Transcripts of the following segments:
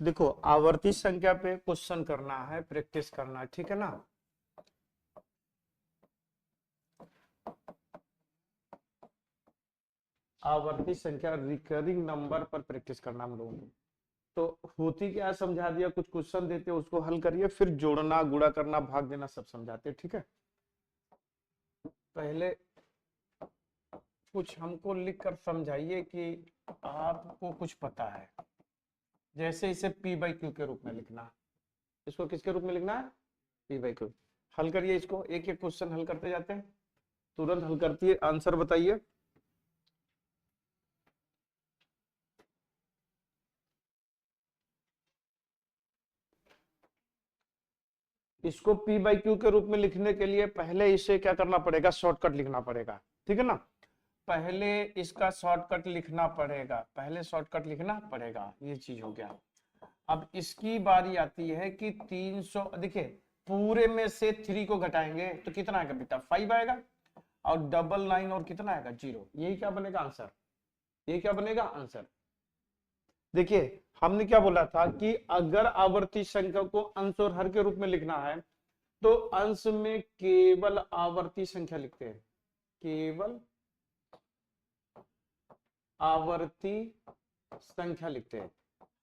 देखो आवर्ती संख्या पे क्वेश्चन करना है, प्रैक्टिस करना है, ठीक है ना। आवर्ती संख्या रिकरिंग नंबर पर प्रैक्टिस करना हम लोगों को। तो होती क्या है समझा दिया, कुछ क्वेश्चन देते उसको हल करिए, फिर जोड़ना गुणा करना भाग देना सब समझाते, ठीक है। पहले कुछ हमको लिख कर समझाइए कि आपको कुछ पता है। जैसे इसे पी बाई क्यू के रूप में लिखना है, इसको किसके रूप में लिखना है, पी बाई क्यू। हल करिए इसको, एक एक क्वेश्चन हल करते जाते हैं, तुरंत हल करती है, आंसर बताइए। इसको पी बाई क्यू के रूप में लिखने के लिए पहले इसे क्या करना पड़ेगा, शॉर्टकट लिखना पड़ेगा, ठीक है ना। पहले इसका शॉर्टकट लिखना पड़ेगा, पहले शॉर्टकट लिखना पड़ेगा, ये चीज हो गया। अब इसकी बारी आती है कि 300, देखिए पूरे में से 3 को घटाएंगे तो कितना आएगा बेटा, 5 आएगा, और 99 और कितना आएगा 0, यही क्या बनेगा आंसर, ये क्या बनेगा आंसर। देखिए हमने क्या बोला था कि अगर आवर्ती संख्या को अंश और हर के रूप में लिखना है तो अंश में केवल आवर्ती संख्या लिखते हैं, केवल आवर्ती संख्या लिखते हैं।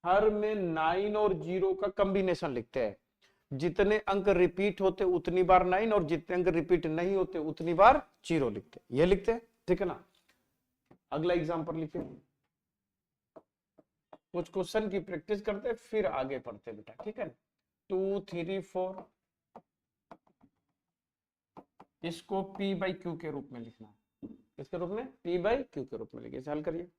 हर में 9 और 0 का कॉम्बिनेशन लिखते हैं। जितने अंक रिपीट होते उतनी बार 9 और जितने अंक रिपीट नहीं होते उतनी बार 0 लिखते हैं, ये लिखते हैं, ठीक है ना। अगला एग्जांपल लिखिए, कुछ क्वेश्चन की प्रैक्टिस करते फिर आगे पढ़ते बेटा, ठीक है। 2 3 4 इसको p बाई क्यू के रूप में लिखना है, किसके रूप में, p बाई क्यू के रूप में लिखिए, हल करिए।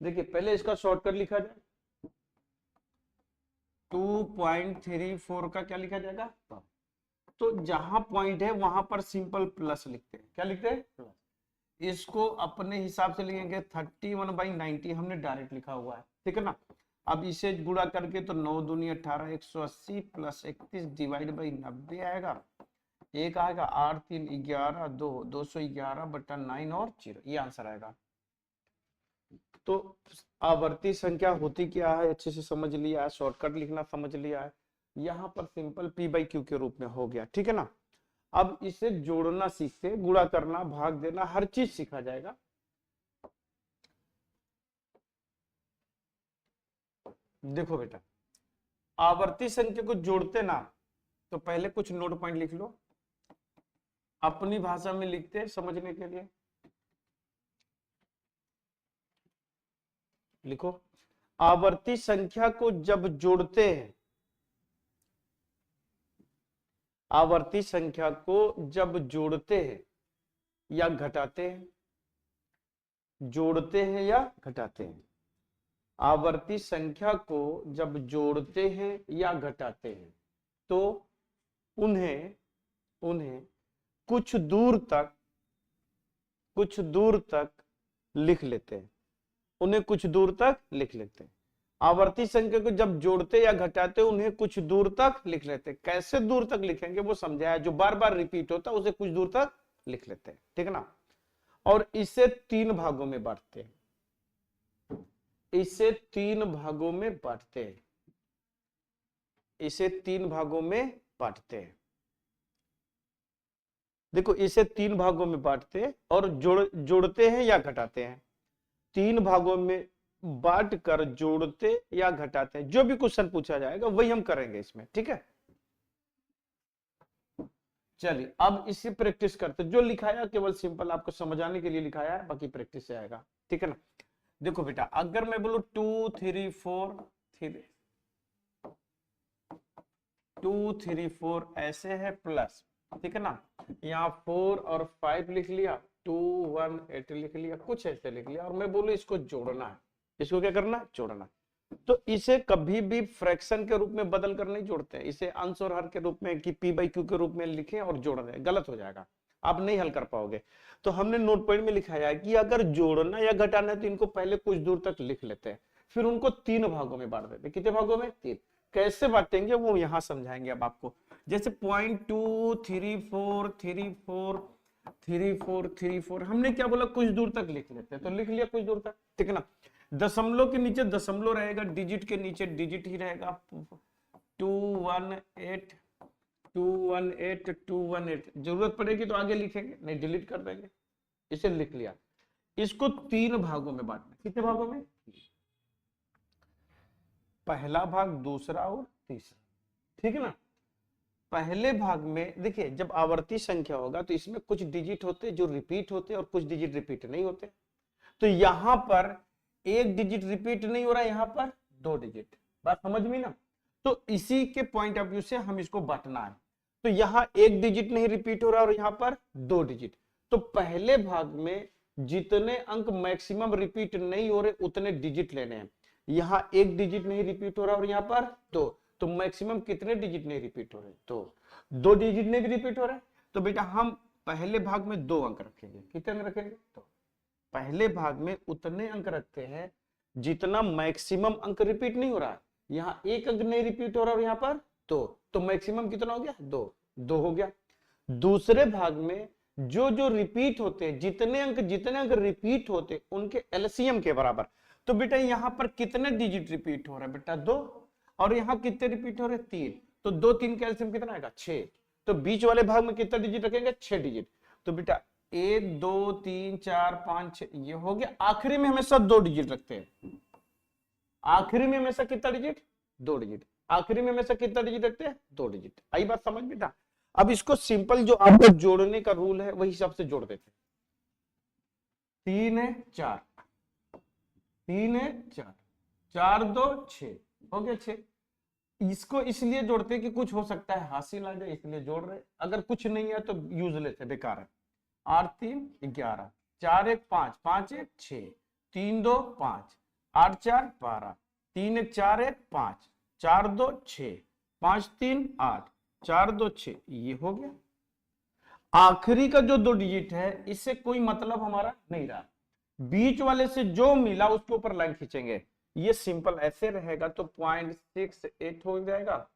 देखिए पहले इसका शॉर्टकट लिखा जाए, 2.34 का क्या लिखा जाएगा, तो जहां पॉइंट है वहां पर सिंपल प्लस लिखते हैं, क्या लिखते हैं प्लस। इसको अपने हिसाब से लिखेंगे 31/90, हमने डायरेक्ट लिखा हुआ है, ठीक है ना। अब इसे गुणा करके तो 9 दूनी 18, 180 प्लस 31 डिवाइड बाई 90 आएगा, एक आएगा 8 3 11 2 211/9 और 0, ये आंसर आएगा। तो आवर्ती संख्या होती क्या है अच्छे से समझ लिया है, शॉर्टकट लिखना समझ लिया है, यहाँ पर सिंपल पी बाई क्यू के रूप में हो गया, ठीक है ना। अब इसे जोड़ना सीखते, गुणा करना भाग देना हर चीज सीखा जाएगा। देखो बेटा आवर्ती संख्या को जोड़ते ना तो पहले कुछ नोट पॉइंट लिख लो, अपनी भाषा में लिखते समझने के लिए। लिखो आवर्ती संख्या को जब जोड़ते हैं, आवर्ती संख्या को जब जोड़ते हैं या घटाते हैं, जोड़ते हैं या घटाते हैं, आवर्ती संख्या को जब जोड़ते हैं या घटाते हैं तो उन्हें उन्हें कुछ दूर तक लिख लेते हैं, उन्हें कुछ दूर तक लिख लेते हैं। आवर्ती संख्या को जब जोड़ते या घटाते उन्हें कुछ दूर तक लिख लेते हैं। कैसे दूर तक लिखेंगे वो समझाया, जो बार बार रिपीट होता है उसे कुछ दूर तक लिख लेते हैं, ठीक है ना। और इसे 3 भागों में बांटते हैं, इसे 3 भागों में बांटते हैं, इसे 3 भागों में बांटते हैं। देखो इसे 3 भागों में बांटते हैं और जोड़ते हैं या घटाते हैं। 3 भागों में बांट कर जोड़ते या घटाते हैं, जो भी क्वेश्चन पूछा जाएगा वही हम करेंगे इसमें, ठीक है। चलिए अब इसी प्रैक्टिस करते, जो लिखाया केवल सिंपल आपको समझाने के लिए लिखाया है, बाकी प्रैक्टिस से आएगा, ठीक है ना। देखो बेटा अगर मैं बोलूं 2 3 4 2 3 4 ऐसे है प्लस, ठीक है ना। यहाँ 4 और 5 लिख लिया, 2 1 8 लिख लिया, कुछ ऐसे लिख लिया, और मैं बोलूं इसको जोड़ना है, इसको क्या करना है जोड़ना। तो इसे कभी भी फ्रैक्शन के रूप में बदल कर नहीं जोड़ते हैं, इसे अंश और हर के रूप में कि पी बाई क्यू के रूप में लिखें और जोड़ दें, गलत हो जाएगा, आप नहीं हल कर पाओगे। तो हमने नोट पॉइंट में लिखा है कि अगर जोड़ना या घटाना है तो इनको पहले कुछ दूर तक लिख लेते हैं, फिर उनको 3 भागों में बांट देते हैं। कितने भागों में? 3। कैसे बांटेंगे वो यहां समझाएंगे अब आपको। जैसे 0.2343434 हमने क्या बोला, कुछ दूर तक लिख लेते हैं, तो लिख लिया कुछ दूर तक, ठीक है ना। दशमलव के नीचे दशमलव रहेगा, डिजिट के नीचे डिजिट ही रहेगा। 218 218 218, जरूरत पड़ेगी तो आगे लिखेंगे, नहीं डिलीट कर देंगे। इसे लिख लिया। इसको 3 भागों में बांटना। कितने भागों में? पहला भाग, दूसरा और तीसरा, ठीक है ना। पहले भाग में देखिए, जब आवर्ती संख्या होगा तो इसमें कुछ डिजिट होते हैं जो रिपीट होते हैं और कुछ डिजिट रिपीट नहीं होते। तो यहां पर एक डिजिट रिपीट नहीं हो रहा है, यहां पर 2 डिजिट। बात समझ में ना। तो इसी के पॉइंट ऑफ व्यू से हम इसको बांटना है। तो यहां एक डिजिट नहीं रिपीट हो रहा और यहां पर 2 डिजिट। तो पहले भाग में जितने अंक मैक्सिमम रिपीट नहीं हो रहे उतने डिजिट लेने हैं। यहां एक डिजिट नहीं रिपीट हो रहा और यहां पर 2, तो मैक्सिमम कितने डिजिट नहीं रिपीट हो रहे? तो 2 डिजिट नहीं रिपीट हो रहे। तो बेटा हम पहले भाग में 2 अंक रखेंगे। कितने अंक रखेंगे? तो पहले भाग में उतने अंक रखते हैं जितना मैक्सिमम अंक रिपीट नहीं हो रहा है। यहाँ एक अंक नहीं रिपीट हो रहा और यहाँ पर 2, तो मैक्सिमम कितना हो गया? 2। 2 हो गया। दूसरे भाग में जो जो रिपीट होते हैं, जितने अंक रिपीट होते उनके एलसीएम के बराबर। तो बेटा यहाँ पर कितने डिजिट रिपीट हो रहे हैं? बेटा 2। और यहाँ कितने रिपीट हो रहे हैं? 3। तो 2 3 का एलसीएम कितना आएगा? 6। तो बीच वाले भाग में कितना डिजिट रखेंगे? 6 डिजिट। तो बेटा 1 2 3 4 5 6 ये हो गया। आखिरी में हमेशा 2 डिजिट रखते हैं। आखिरी में हमेशा कितना डिजिट? 2 डिजिट। आखिरी में हमेशा कितना डिजिट रखते हैं? 2 डिजिट। आई बात समझ में था। अब इसको सिंपल जो आपको जोड़ने का रूल है वही हिसाब से जोड़ देते हैं। 3 है 4, 3 है 4, 4 2 6 हो गया 6। इसको इसलिए जोड़ते हैं कि कुछ हो सकता है हासिल आ जाए, इसलिए जोड़ रहे। अगर कुछ नहीं है तो यूजलेस है, बेकार है। 8 3 11, 4 1 5, 5 1 6, 3 2 5, 8 4 12, 3 1 4 1 5, 4 2 6, 5 3 8, 4 2 6 ये हो गया। आखिरी का जो 2 डिजिट है इससे कोई मतलब हमारा नहीं रहा। बीच वाले से जो मिला उसके ऊपर लाइन खींचेंगे। ये सिंपल ऐसे रहेगा तो 0.68 हो जाएगा।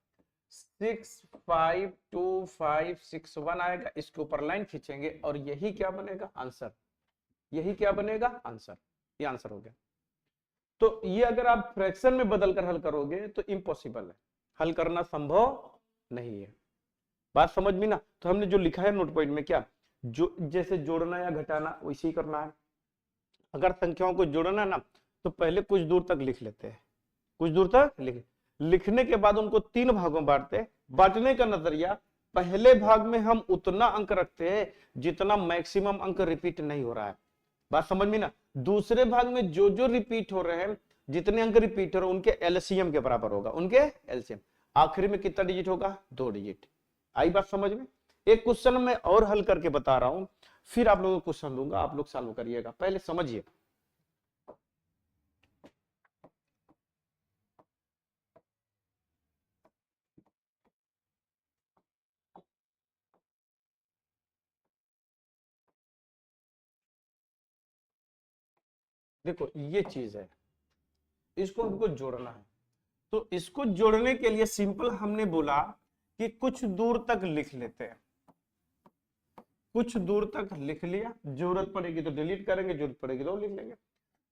65251 आएगा, इसके ऊपर लाइन खींचेंगे और यही क्या बनेगा? आंसर। यही क्या बनेगा? आंसर। ये आंसर हो गया। तो ये अगर आप फ्रैक्शन में बदलकर हल करोगे तो इम्पॉसिबल है, हल करना संभव नहीं है। बात समझ में ना। तो हमने जो लिखा है नोट पॉइंट में, क्या जो जैसे जोड़ना या घटाना वैसे ही करना है। अगर संख्याओं को जोड़ना है ना तो पहले कुछ दूर तक लिख लेते हैं, कुछ दूर तक लिखने के बाद उनको 3 भागों में बांटते हैं। बांटने का नजरिया, पहले भाग में हम उतना अंक रखते हैं जितना मैक्सिमम अंक रिपीट नहीं हो रहा है। बात समझ में ना। दूसरे भाग में जो जो रिपीट हो रहे हैं, जितने अंक रिपीट हो रहे हैं उनके एलसीएम के बराबर होगा, उनके एलसीएम। आखिरी में कितना डिजिट होगा? 2 डिजिट। आई बात समझ में। एक क्वेश्चन मैं और हल करके बता रहा हूं, फिर आप लोगों को क्वेश्चन दूंगा, आप लोग सॉल्व करिएगा, पहले समझिए। देखो ये चीज है, इसको हमको जोड़ना है। तो इसको जोड़ने के लिए सिंपल हमने बोला कि कुछ दूर तक लिख लेते हैं। कुछ दूर तक लिख लिया, जरूरत पड़ेगी तो डिलीट करेंगे, जरूरत पड़ेगी तो लिख लेंगे।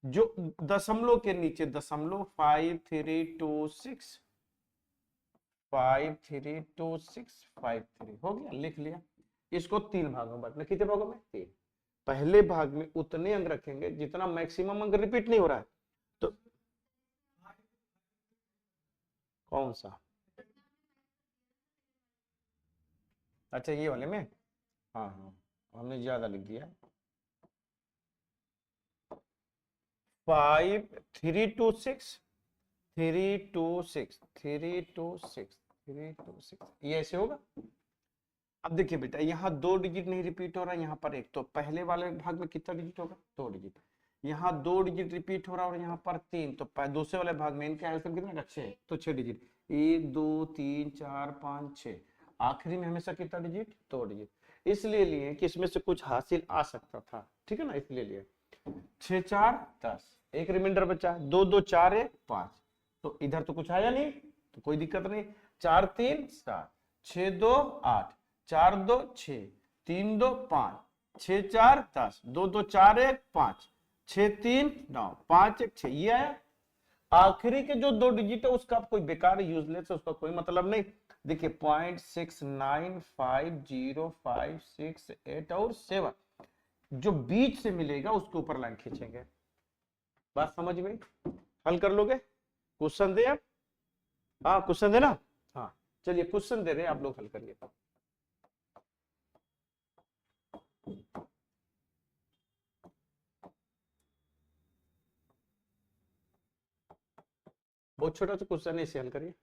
जो दशमलव के नीचे दशमलव 5326 532653 हो गया, लिख लिया। इसको 3 भागों में बांटना। कितने भागों में? 3। पहले भाग में उतने अंक रखेंगे जितना मैक्सिमम अंक रिपीट नहीं हो रहा है। तो कौन सा? अच्छा ये वाले में, हाँ हाँ हमने ज्यादा लिख दिया। 5 3 2 6 ये ऐसे होगा। अब देखिए बेटा, यहाँ 2 डिजिट नहीं रिपीट हो रहा है, यहाँ पर 1, तो पहले वाले भाग में कितना डिजिट होगा? 2 डिजिट। यहाँ 2 डिजिट रिपीट हो रहा है और यहाँ पर 3, तो दूसरे वाले भाग में इनका एलसीएम कितना का 6, तो 6 डिजिट, 1 2 3 4 5 6, आखिरी में हमेशा कितना डिजिट, 2 डिजिट, इसलिए लिए कि इसमें से कुछ हासिल आ सकता था, ठीक है ना, इसलिए लिए 6 4 10, एक रिमाइंडर बचा, 2 2 4 1 5, तो इधर तो कुछ आया नहीं, तो कोई दिक्कत नहीं, 4 3 7, 6 2 8, 4 2 6, 3 2 5, 6 4 10, 2 2 4 1 5, 6 3 9, 5 1 6, ये आया। आखिरी के जो 2 डिजिट है उसका कोई बेकार यूजलेस है, उसका कोई मतलब नहीं। देखिए 0.695056 और 7, जो बीच से मिलेगा उसके ऊपर लाइन खींचेंगे। बात समझ में, हल कर लोगे? क्वेश्चन दे आप, हाँ क्वेश्चन दे ना, हाँ चलिए क्वेश्चन दे रहे हैं, आप लोग हल करिए। बहुत छोटा सा क्वेश्चन है, इसे हल करिए।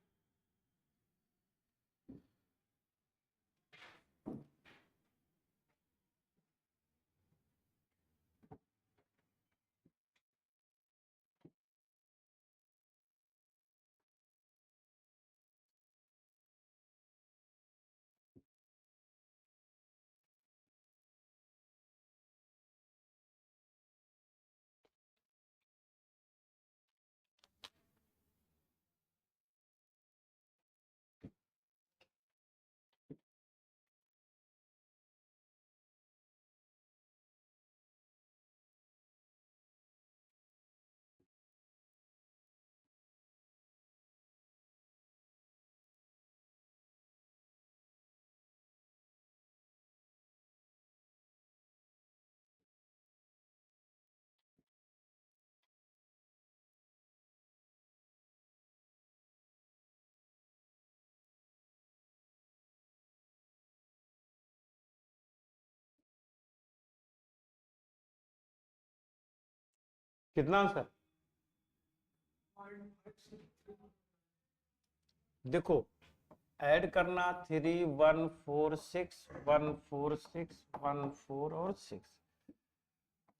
कितना आंसर, देखो ऐड करना 3 1 4 6 1 4 6 1 4 और 6,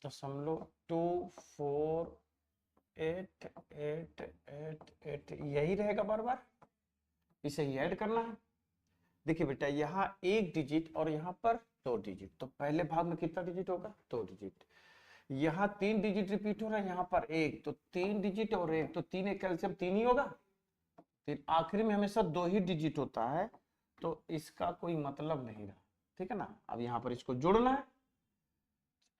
तो समझो 2 4 8 8 8 8, यही रहेगा बार बार, इसे ही ऐड करना है। देखिए बेटा यहाँ एक डिजिट और यहाँ पर 2 डिजिट, तो पहले भाग में कितना डिजिट होगा, 2 डिजिट। यहाँ 3 डिजिट रिपीट हो रहा है, यहाँ पर एक, तो 3 डिजिट और एक, तो 3 एक कैल्शियम 3 ही होगा, फिर आखिरी में हमेशा 2 ही डिजिट होता है, तो इसका कोई मतलब नहीं रहा, ठीक है ना। अब यहाँ पर इसको जोड़ना है,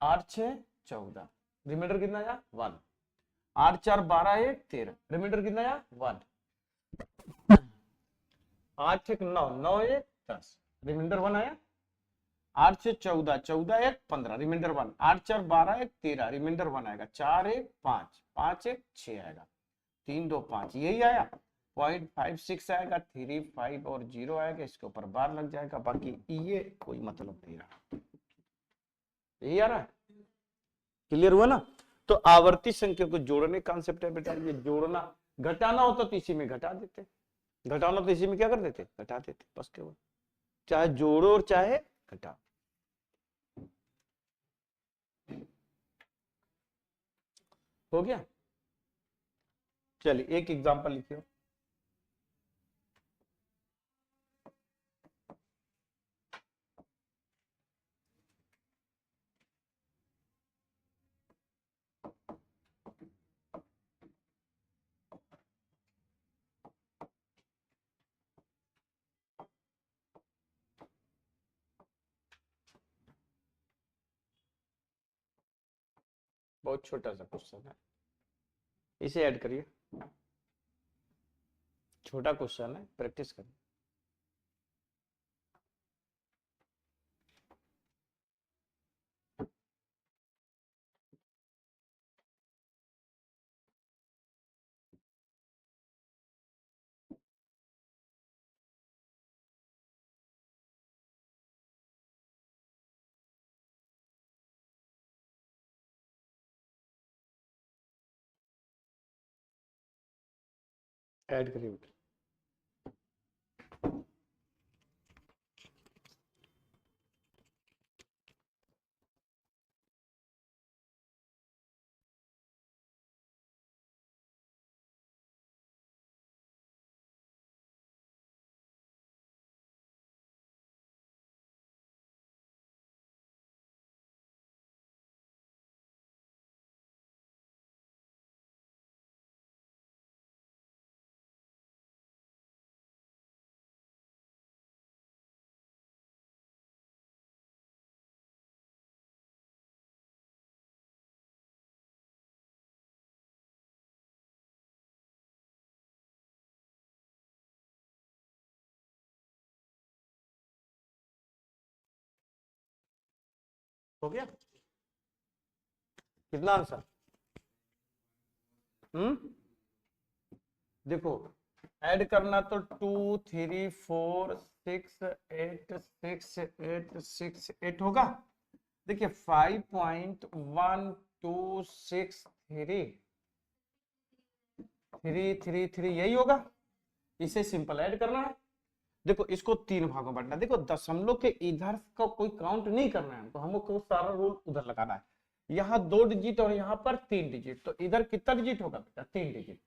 8 6 14, रिमाइंडर कितना आया 1, 8 4 12 1 13, रिमाइंडर कितना आया 1, 8 1 9 9 1 10, रिमाइंडर 1 आया, 8 से 14 14 1 15, रिमाइंडर 1, 8 4 12 1 13, रिमाइंडर 1 आएगा, 4 1 5 5 1 6 आएगा, 3 2 5, यही आया, 0.56 आएगा, 3 5 और 0 आएगा, इसके ऊपर बार लग जाएगा, बाकी ये कोई मतलब नहीं रहा, यही आ रहा है, क्लियर हुआ ना। तो आवर्ती संख्या को जोड़ने कॉन्सेप्ट है बेटा, ये जोड़ना, घटाना होता तो इसी में घटा देते, घटाना तो इसी में क्या कर देते, घटा देते, बस केवल, चाहे जोड़ो और चाहे घटाओ। हो गया, चलिए एक एग्जांपल लिखिए। बहुत छोटा सा क्वेश्चन है, इसे ऐड करिए, छोटा क्वेश्चन है, प्रैक्टिस करिए। ऐड करिए बेटा। हो गया? कितना आंसर? देखो ऐड करना तो 2 3 4 6 8 6 8 6 8 होगा। देखिए 5.1263 यही होगा। इसे सिंपल ऐड करना है। देखो इसको 3 भागों में बांटना। देखो दशमलव के इधर का कोई काउंट नहीं करना है, तो हमको सारा रूल उधर लगाना है। यहाँ 2 डिजिट और यहाँ पर 3 डिजिट, तो इधर कितना डिजिट होगा बेटा? 3 डिजिट।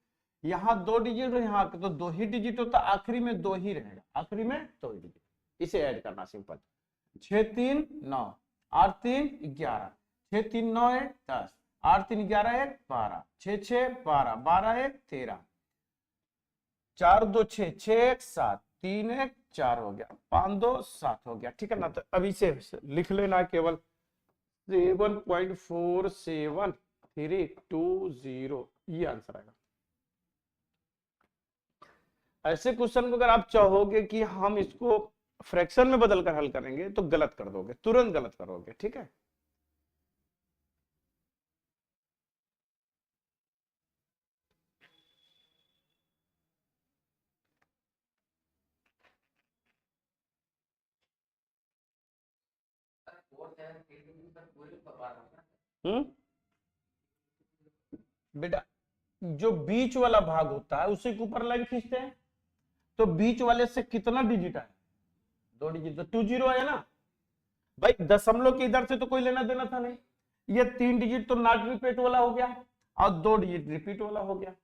यहाँ 2 डिजिट और यहाँ तो 2 ही डिजिट होता, आखिरी में 2 ही रहेगा, आखिरी में 2 ही डिजिट। इसे ऐड करना सिंपल। 6 3 9, 8 3 11, 6 3 9 1 10, 8 3 11 1 12, 6 6 12, 12 1 13, 4 2 6 6 1 7, 3 1 4 हो गया, 5 2 7 हो गया। ठीक है ना? तो अभी से लिख लेना केवल 7.47320, ये आंसर आएगा। ऐसे क्वेश्चन को अगर आप चाहोगे कि हम इसको फ्रैक्शन में बदलकर हल करेंगे तो गलत कर दोगे, तुरंत गलत करोगे। ठीक है? बेटा जो बीच वाला भाग होता है उसी के ऊपर लाइन खींचते हैं, तो बीच वाले से कितना डिजिट है? 2 डिजिट, तो 2 0 आया ना भाई। दशमलव के इधर से तो कोई लेना देना था नहीं। ये 3 डिजिट तो नॉट रिपीट वाला हो गया और 2 डिजिट रिपीट वाला हो गया।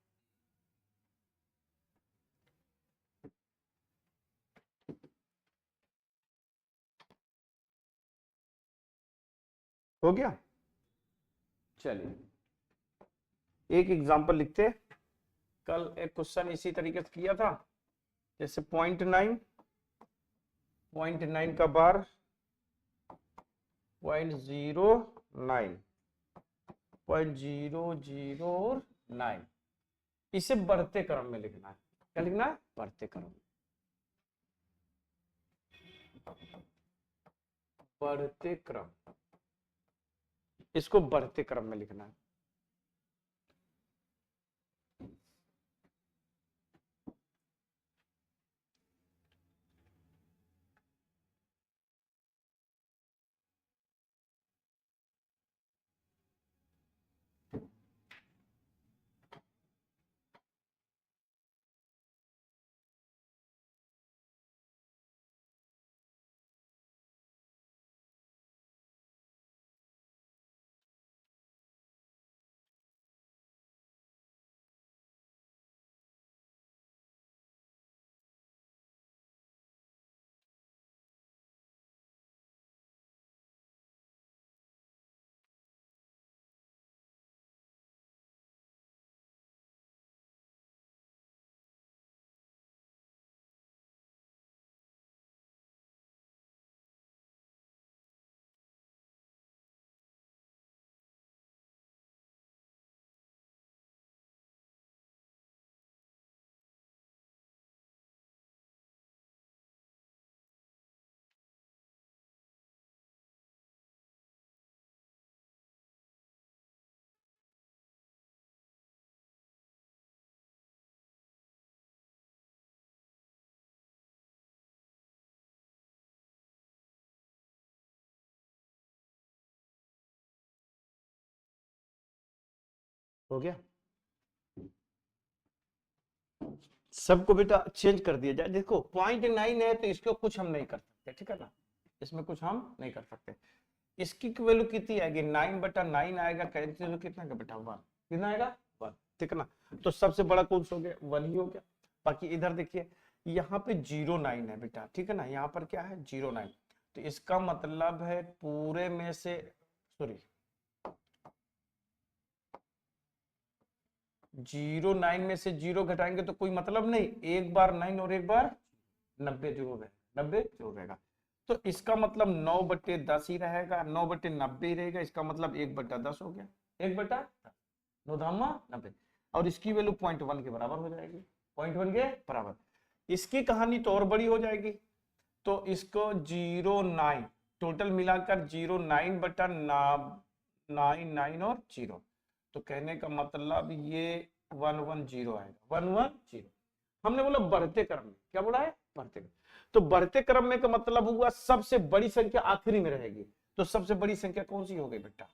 हो गया? चलिए एक एग्जांपल लिखते हैं। कल एक क्वेश्चन इसी तरीके से किया था, जैसे 0.9 का बार 0.09, 0.009, इसे बढ़ते क्रम में लिखना है। क्या लिखना है? बढ़ते क्रम। बढ़ते क्रम, इसको बढ़ते क्रम में लिखना है। हो गया? सबको बेटा चेंज कर दिया जाए। देखो 0.9 है तो इसको कुछ हम नहीं कर सकते। ठीक है ना? इसमें कुछ हम नहीं कर सकते। इसकी वैल्यू कितनी आएगी? 9/9 आएगा। कैंसिल कितना का बेटा? 1। कितना आएगा? 1। ठीक है ना? तो सबसे बड़ा कौन सा हो गया? 1 ही हो गया। बाकी इधर देखिए यहाँ पे 0.9 है बेटा। ठीक है ना? यहाँ पर क्या है? 0.9। तो इसका मतलब है पूरे में से, सॉरी 0.9 में से 0 घटाएंगे तो कोई मतलब नहीं। एक बार 9 और एक बार 90 जरूर है, 90 जरूर रहेगा। तो इसका मतलब 9/10 ही रहेगा, 9/90 ही रहेगा। इसका मतलब 1/10 हो गया, 1/10, 9 धामा 90। और इसकी वैल्यू 0.1 के बराबर हो जाएगी, 0.1 के बराबर। इसकी कहानी तो और बड़ी हो जाएगी। तो इसको 0.9 टोटल मिलाकर 0 9 बटा 9 9 और 0। तो कहने का मतलब ये 1 1 0 आएगा, 1 1 0। हमने बोला बढ़ते क्रम में, क्या बोला है, बढ़ते क्रम। तो बढ़ते क्रम में का मतलब हुआ सबसे बड़ी संख्या आखिरी में रहेगी। तो सबसे बड़ी संख्या कौन सी हो गई बेटा,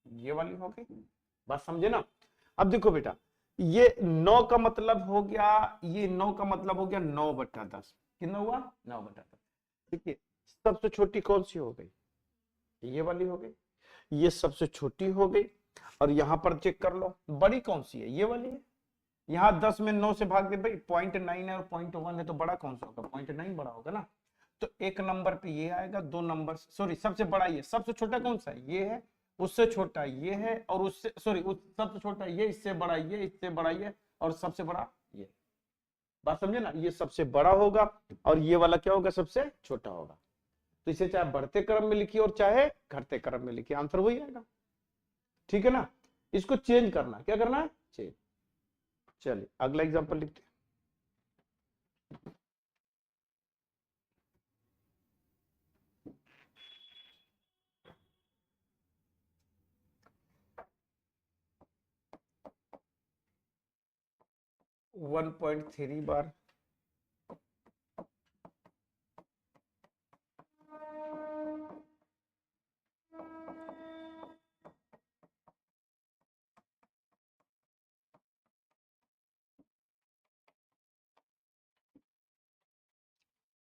ये वाली हो गई। बात समझे ना। अब देखो बेटा, ये 9 का मतलब हो गया, ये 9 का मतलब हो गया 9 बटा 10। कितना हुआ, 9 बटा 10। देखिए सबसे छोटी कौन सी हो गई, ये वाली हो गई, ये सबसे छोटी हो गई। और यहां पर चेक कर लो, बड़ी कौन सी है, ये वाली है। यहाँ 10 में 9 से भाग दे भाई, 0.9 है और 0.1 है, तो बड़ा कौन सा होगा, 0.9 बड़ा होगा ना। तो एक नंबर पे ये आएगा, दो नंबर, सॉरी सबसे बड़ा ये, सबसे छोटा कौन सा है, ये है, उससे छोटा ये है, और उससे सॉरी सबसे छोटा ये, इससे बड़ा ये, इससे बड़ा ये, और सबसे बड़ा ये। बात समझे ना, ये सबसे बड़ा होगा और ये वाला क्या होगा, सबसे छोटा होगा। तो इसे चाहे बढ़ते क्रम में लिखिए और चाहे घटते क्रम में लिखिए, आंसर वही आएगा। ठीक है ना। इसको चेंज करना, क्या करना है, चेंज। चलिए अगला एग्जांपल लिखते हैं। 1.3 बार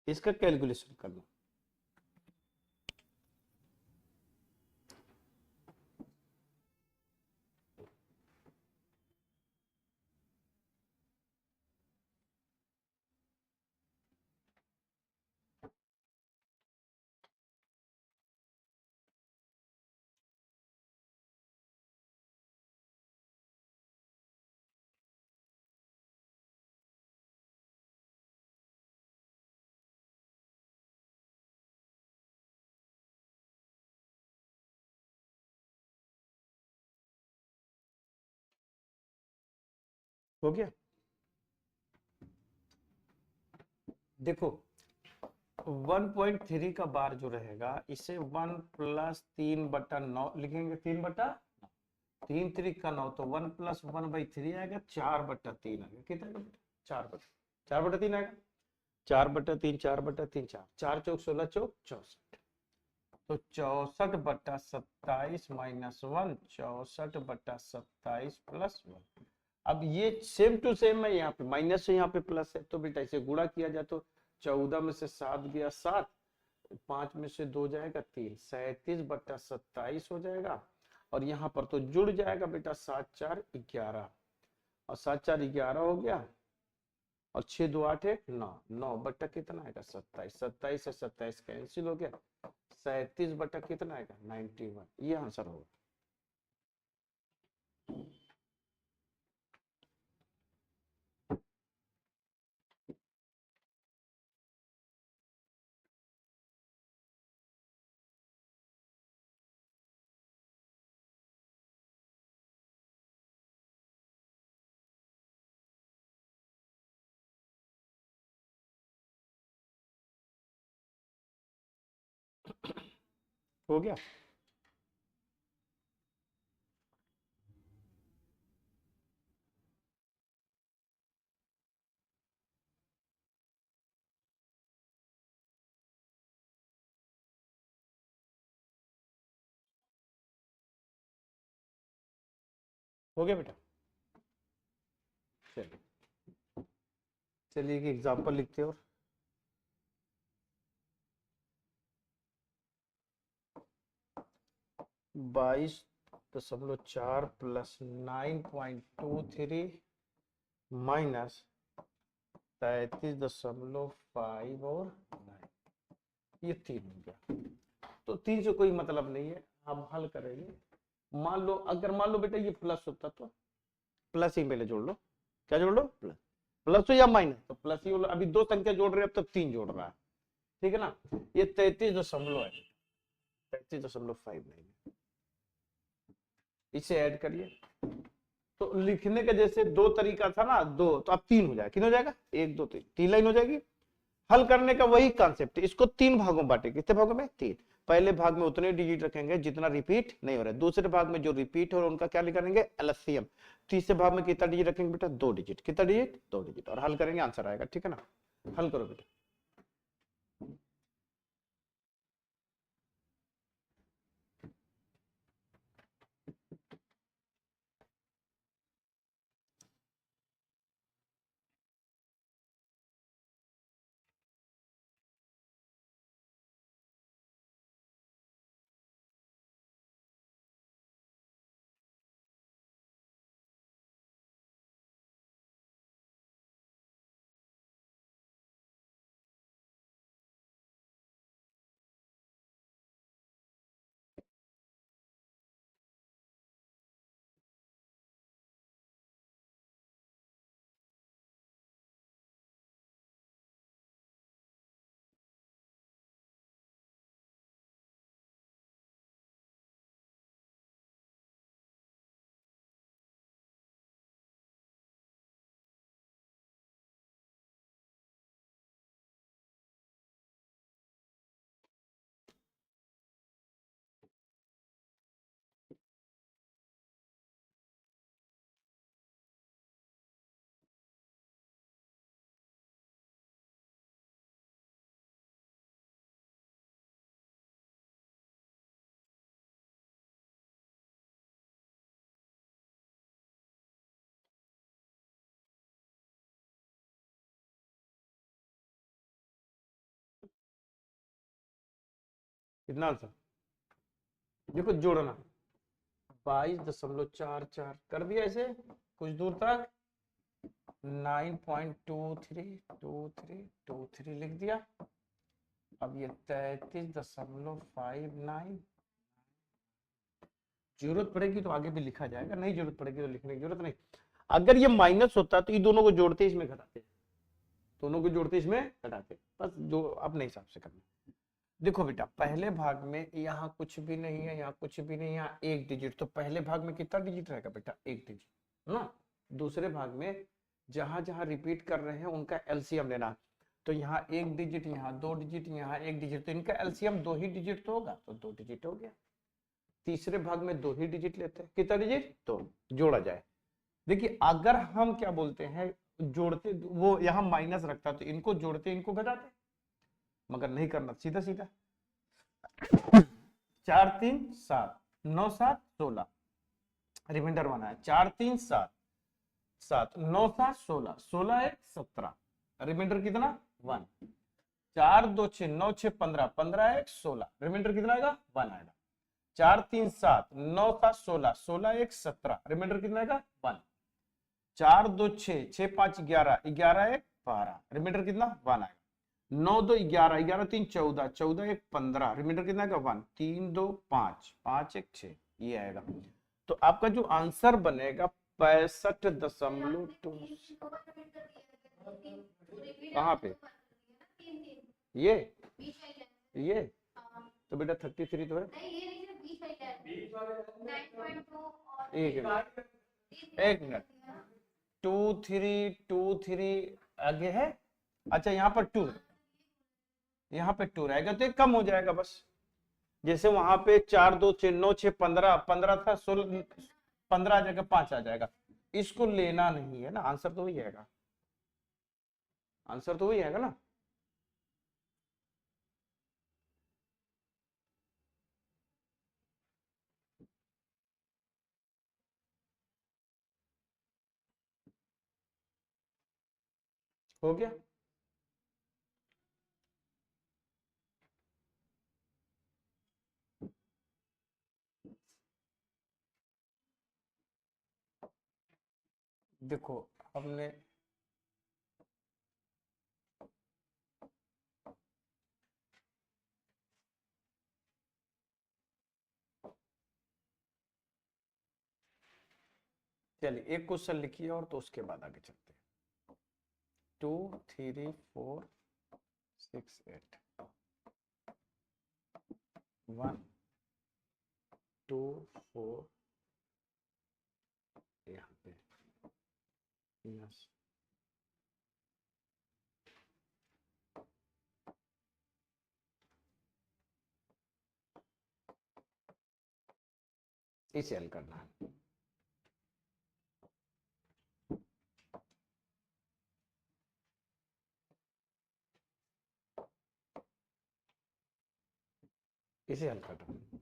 इसका कैलकुलेशन करना। हो गया। देखो 1.3 का बार जो रहेगा, इसे 1 प्लस 3 बटा 9 लिखेंगे, 3 बटा 3 3 का 9, तो 1 प्लस 1/3 आएगा, 4 बटा 3 आएगा। कितना आएगा बेटा, 4 बटा 3 आएगा, 4 बटा 3, 4 बटा 3, 4 4 चौक 16 चौक 64। तो 64 बटा 27 माइनस 1, 64 बटा 27 प्लस 1। अब ये सेम टू सेम है, यहाँ पे माइनस है, यहाँ पे प्लस है, तो बेटा इसे गुणा किया जाए तो 14 में से 7 गया 7, 5 में से 2 जाएगा 3, 37 बटा 27 हो जाएगा। और यहाँ पर तो जुड़ जाएगा बेटा, 7 4 11, और 7 4 11 हो गया, और 6 2 8 1 9, 9 बटा कितना आएगा, 27, 27 से 27 कैंसिल हो गया, 37 बटा कितना आएगा, 91। ये आंसर होगा। हो गया। हो गया बेटा। चलिए चलिए एक एग्जांपल लिखते हैं। और 22.4 प्लस 9.23 माइनस 33.5 और 9, ये 3 हो गया। तो 3 से कोई मतलब नहीं है, आप हल करेंगे। मान लो, अगर मान लो बेटा ये प्लस होता तो प्लस ही पहले जोड़ लो, क्या जोड़ लो, प्लस, प्लस हो या माइनस, तो प्लस ही बोलो। अभी 2 संख्या जोड़ रहे हैं, अब तक 3 जोड़ रहा है, ठीक है ना। ये 33.5 है, 33.59, इसे ऐड करिए। तो लिखने का जैसे 2 तरीका था ना, 2, तो अब 3 हो जाएगा। कितना हो जाएगा, 1 2 3, 3 लाइन हो जाएगी। हल करने का वही कॉन्सेप्ट है, इसको 3 भागों बांटे, कितने भागों में, 3। पहले भाग में उतने डिजिट रखेंगे जितना रिपीट नहीं हो रहा है, दूसरे भाग में जो रिपीट हो रहा है उनका क्या लिखेंगे एलसीएम, तीसरे भाग में कितना डिजिट रखेंगे बेटा 2 डिजिट, कितना डिजिट 2 डिजिट, और हल करेंगे आंसर आएगा, ठीक है ना। हल करो बेटा। कितना आंसर देखो जोड़ना 22.44 कर दिया ऐसे कुछ दूर तक, 9.232323 लिख दिया। अब ये 33.59, जरूरत पड़ेगी तो आगे भी लिखा जाएगा, नहीं जरूरत पड़ेगी तो लिखने की जरूरत नहीं। अगर ये माइनस होता तो ये दोनों को जोड़ते इसमें घटाते, दोनों को जोड़ते इसमें घटाते, बस जो अपने हिसाब से करना। देखो बेटा पहले भाग में यहाँ कुछ भी नहीं है, यहाँ कुछ भी नहीं है, यहाँ एक डिजिट, तो पहले भाग में कितना डिजिट रहेगा बेटा एक डिजिट ना। दूसरे भाग में जहां जहां रिपीट कर रहे हैं उनका एलसीएम लेना, तो यहाँ एक डिजिट, यहाँ 2 डिजिट, यहाँ एक डिजिट, तो इनका एलसीएम 2 ही डिजिट तो होगा, तो 2 डिजिट हो गया। तीसरे भाग में 2 ही डिजिट लेते हैं, कितना डिजिट तो जोड़ा जाए। देखिए अगर हम क्या बोलते हैं जोड़ते, वो यहाँ माइनस रखता तो इनको जोड़ते इनको घटाते, मगर नहीं करना, सीधा सीधा 4 3 7 9 7 16, रिमाइंडर बनाया 4 3 7 7 9 7 16 16 1 17, रिमाइंडर कितना 1, 4 2 6 9 6 15 15 1 16, रिमाइंडर कितना आएगा 1 आएगा। 4 3 7 9 7 16 16 1 17, रिमाइंडर कितना आएगा 1। 4 2 6 6 5 11 11 1 12, रिमाइंडर कितना 1 आएगा। 9 2 11 11 3 14 14 1 15, रिमाइंडर कितना आएगा 1, 3 2 5 5 1 6, ये आएगा। तो आपका जो आंसर बनेगा 65.2, कहाँ पे ये तो बेटा 33 तो है, एक मिनट 2 3 आगे है, अच्छा यहाँ पर 2, यहाँ पे 2 रहेगा तो एक कम हो जाएगा बस, जैसे वहां पे 4 2 6 9 6 15 15 था, 16 15 आ जाएगा, 5 आ जाएगा, इसको लेना नहीं है ना, आंसर तो वही आएगा, आंसर तो वही आएगा ना। हो गया। देखो हमने चलिए एक क्वेश्चन लिखिए और तो उसके बाद आगे चलते हैं। 2 3 4 6 8 1 2 4 यहाँ पे यस, इसे हल करना है। इसे हल करना है।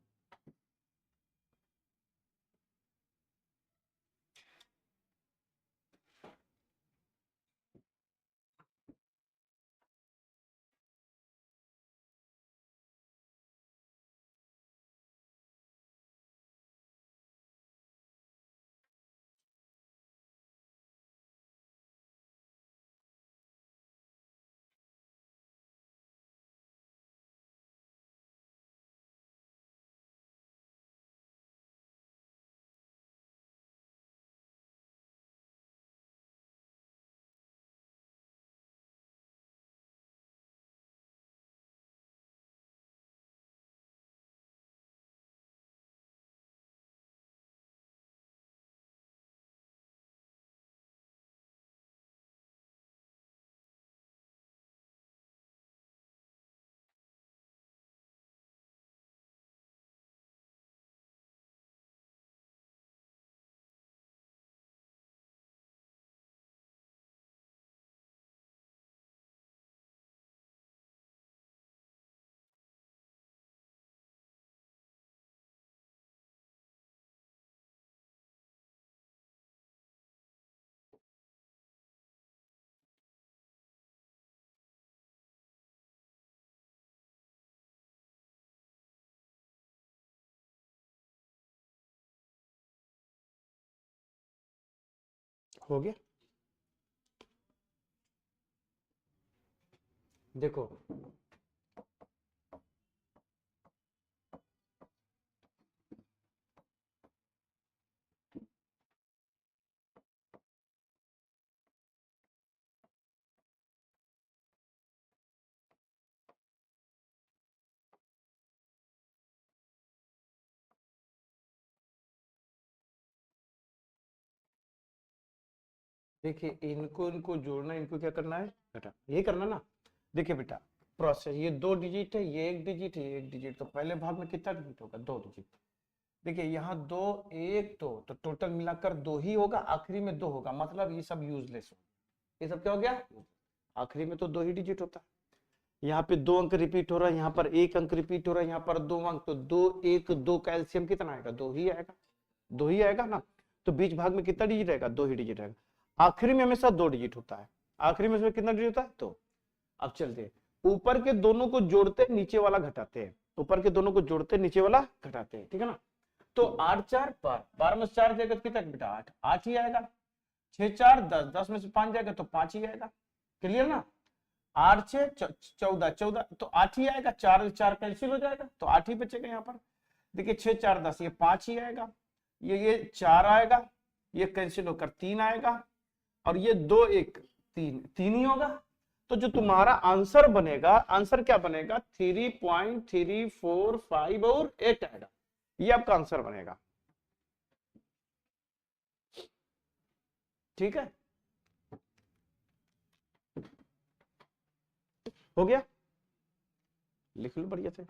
हो गया। देखो देखिए, इनको इनको जोड़ना, इनको क्या करना है, घटा, ये करना ना। देखिए बेटा, प्रोसेस, ये 2 डिजिट है, ये 1 डिजिट है, ये 1 डिजिट, तो पहले भाग में कितना डिजिट होगा, 2 डिजिट। देखिए यहाँ 2 1 2, तो टोटल मिलाकर 2 ही होगा, आखिरी में 2 होगा, मतलब ये सब यूजलेस हो, ये सब क्या हो गया, आखिरी में तो 2 ही डिजिट होता है। यहाँ पे 2 अंक रिपीट हो रहा है, यहाँ पर 1 अंक रिपीट हो रहा है, यहाँ पर 2 अंक, तो 2 1 2 का एलसीएम कितना आएगा, 2 ही आएगा, 2 ही आएगा ना। तो बीच भाग में कितना डिजिट आएगा, 2 ही डिजिट आएगा। आखिरी में हमेशा 2 डिजिट होता है, आखिरी में इसमें कितना डिजिट होता है, 2। अब चलते हैं, ऊपर के दोनों को जोड़ते नीचे वाला घटाते हैं, ऊपर के दोनों को जोड़ते नीचे वाला घटाते हैं, ठीक है ना। तो 8 4 12, 12 में 4 जाएगा तो कितना बेटा, 8, 8 ही आएगा। 6 4 10, 10 में से 5 जाएगा तो 5 ही आएगा, क्लियर ना। 8 6 14, 14 तो 8 ही आएगा, 4 4 कैंसिल हो जाएगा तो 8 ही बचेगा यहाँ पर। देखिए 6 4 10, ये 5 ही आएगा, ये 4 आएगा, ये कैंसिल होकर 3 आएगा, और ये 2 1 3, 3 ही होगा। तो जो तुम्हारा आंसर बनेगा, आंसर क्या बनेगा, 3.345 और 8 आएगा, ये आपका आंसर बनेगा, ठीक है, हो गया, लिख लो बढ़िया से।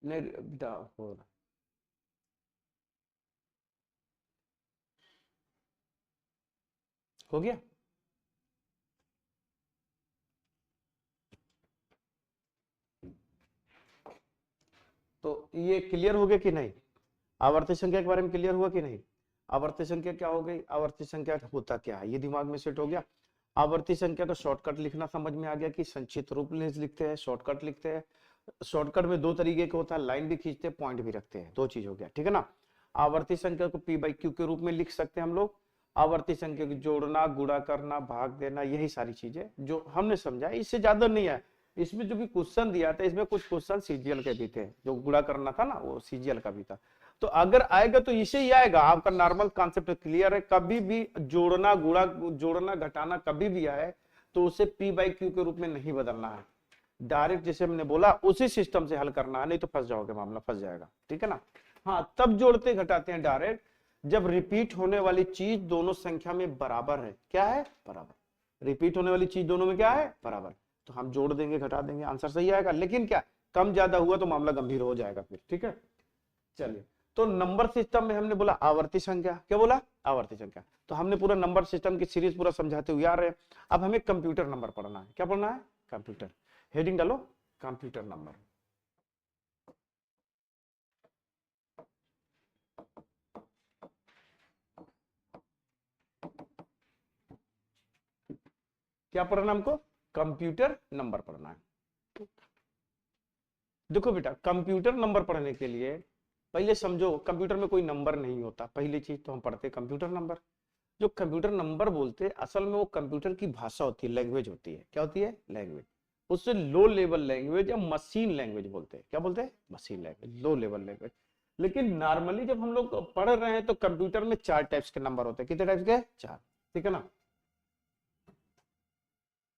नहीं बेटा, हो गया। तो ये क्लियर हो गया कि नहीं, आवर्ती संख्या के बारे में क्लियर हुआ कि नहीं। आवर्ती संख्या क्या हो गई, आवर्ती संख्या होता क्या है, ये दिमाग में सेट हो गया। आवर्ती संख्या का शॉर्टकट लिखना समझ में आ गया कि संक्षिप्त रूप में लिखते हैं, शॉर्टकट लिखते हैं। शॉर्टकट में 2 तरीके का होता है, लाइन भी खींचते हैं, पॉइंट भी रखते हैं, 2 चीज हो गया, ठीक है ना। आवर्ती संख्या को p/q के रूप में लिख सकते हैं हम लोग। आवर्ती संख्या को जोड़ना, गुणा करना, भाग देना, यही सारी चीजें जो हमने समझा, इससे ज्यादा नहीं है। इसमें जो भी क्वेश्चन दिया था, इसमें कुछ क्वेश्चन सीजीएल के भी थे, जो गुणा करना था ना, वो सीजीएल का भी था। तो अगर आएगा तो इसे ही आएगा, आपका नॉर्मल कॉन्सेप्ट क्लियर है। कभी भी जोड़ना, गुणा, जोड़ना, घटाना कभी भी आए तो उसे p/q के रूप में नहीं बदलना है, डायरेक्ट जैसे हमने बोला उसी सिस्टम से हल करना है, नहीं तो फंस जाओगे, मामला फंस जाएगा, ठीक है ना। हाँ, तब जोड़ते घटाते हैं डायरेक्ट जब रिपीट होने वाली चीज दोनों संख्या में बराबर है। क्या है? बराबर। रिपीट होने वाली चीज दोनों में क्या है? बराबर। तो हम जोड़ देंगे घटा देंगे, आंसर सही आएगा। लेकिन क्या कम ज्यादा हुआ तो मामला गंभीर हो जाएगा फिर। ठीक है, चलिए। तो नंबर सिस्टम में हमने बोला आवर्ती संख्या। क्या बोला? आवर्ती संख्या। तो हमने पूरा नंबर सिस्टम की सीरीज पूरा समझाते हुए आ रहे हैं। अब हमें कंप्यूटर नंबर पढ़ना है। क्या पढ़ना है? कंप्यूटर। हेडिंग डालो, कंप्यूटर नंबर। क्या पढ़ना हमको? कंप्यूटर नंबर पढ़ना है। देखो बेटा, कंप्यूटर नंबर पढ़ने के लिए पहले समझो कंप्यूटर में कोई नंबर नहीं होता। पहली चीज तो हम पढ़ते कंप्यूटर नंबर। जो कंप्यूटर नंबर बोलते हैं असल में वो कंप्यूटर की भाषा होती है, लैंग्वेज होती है। क्या होती है? लैंग्वेज। उससे लो लेवल लैंग्वेज या मशीन लैंग्वेज बोलते हैं। क्या बोलते हैं? मशीन लैंग्वेज, लो लेवल लैंग्वेज। लेकिन नॉर्मली जब हम लोग पढ़ रहे हैं तो कंप्यूटर में 4 टाइप्स के नंबर होते हैं। कितने टाइप्स के? 4। ठीक है ना।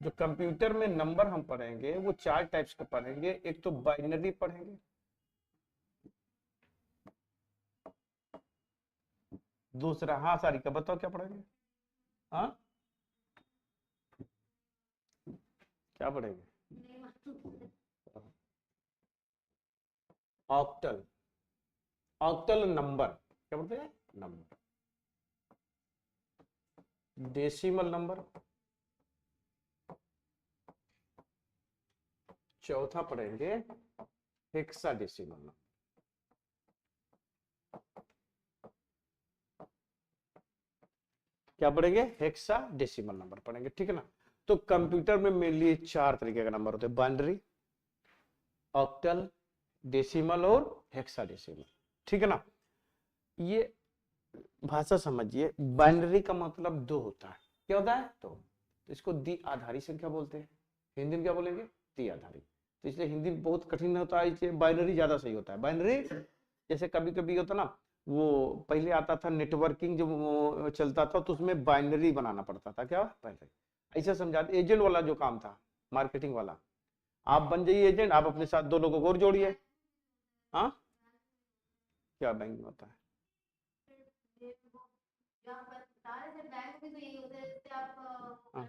जो कंप्यूटर में नंबर हम पढ़ेंगे वो 4 टाइप्स के पढ़ेंगे। एक तो बाइनरी पढ़ेंगे, दूसरा, हाँ सारिका बताओ क्या पढ़ेंगे? हाँ, क्या पढ़ेंगे? ऑक्टल। Octal number. क्या बोलते हैं? नंबर। Decimal number. चौथा पढ़ेंगे हेक्साडेसिमल नंबर। क्या पढ़ेंगे? हेक्साडेसिमल नंबर पढ़ेंगे। ठीक है ना। तो कंप्यूटर में मेनली 4 तरीके का नंबर होते हैं, बाइनरी, ऑक्टल, डेसिमल और हेक्साडेसिमल। ठीक है ना। ये भाषा समझिए, बाइनरी का मतलब 2 होता है। क्या होता है? 2। तो इसको द्विआधारी संख्या बोलते हैं। हिंदी में क्या बोलेंगे? द्विआधारी। तो इसलिए हिंदी बहुत कठिन होता है, इसलिए बाइनरी ज्यादा सही होता है। बाइनरी जैसे कभी कभी होता ना, वो पहले आता था नेटवर्किंग जब वो चलता था तो उसमें बाइनरी बनाना पड़ता था। क्या? बाइनरी। ऐसा समझाते, एजेंट वाला जो काम था, मार्केटिंग वाला, आप बन जाइए एजेंट, आप अपने साथ 2 लोगों को और जोड़िए। हाँ, क्या बैंक में होता है? हाँ,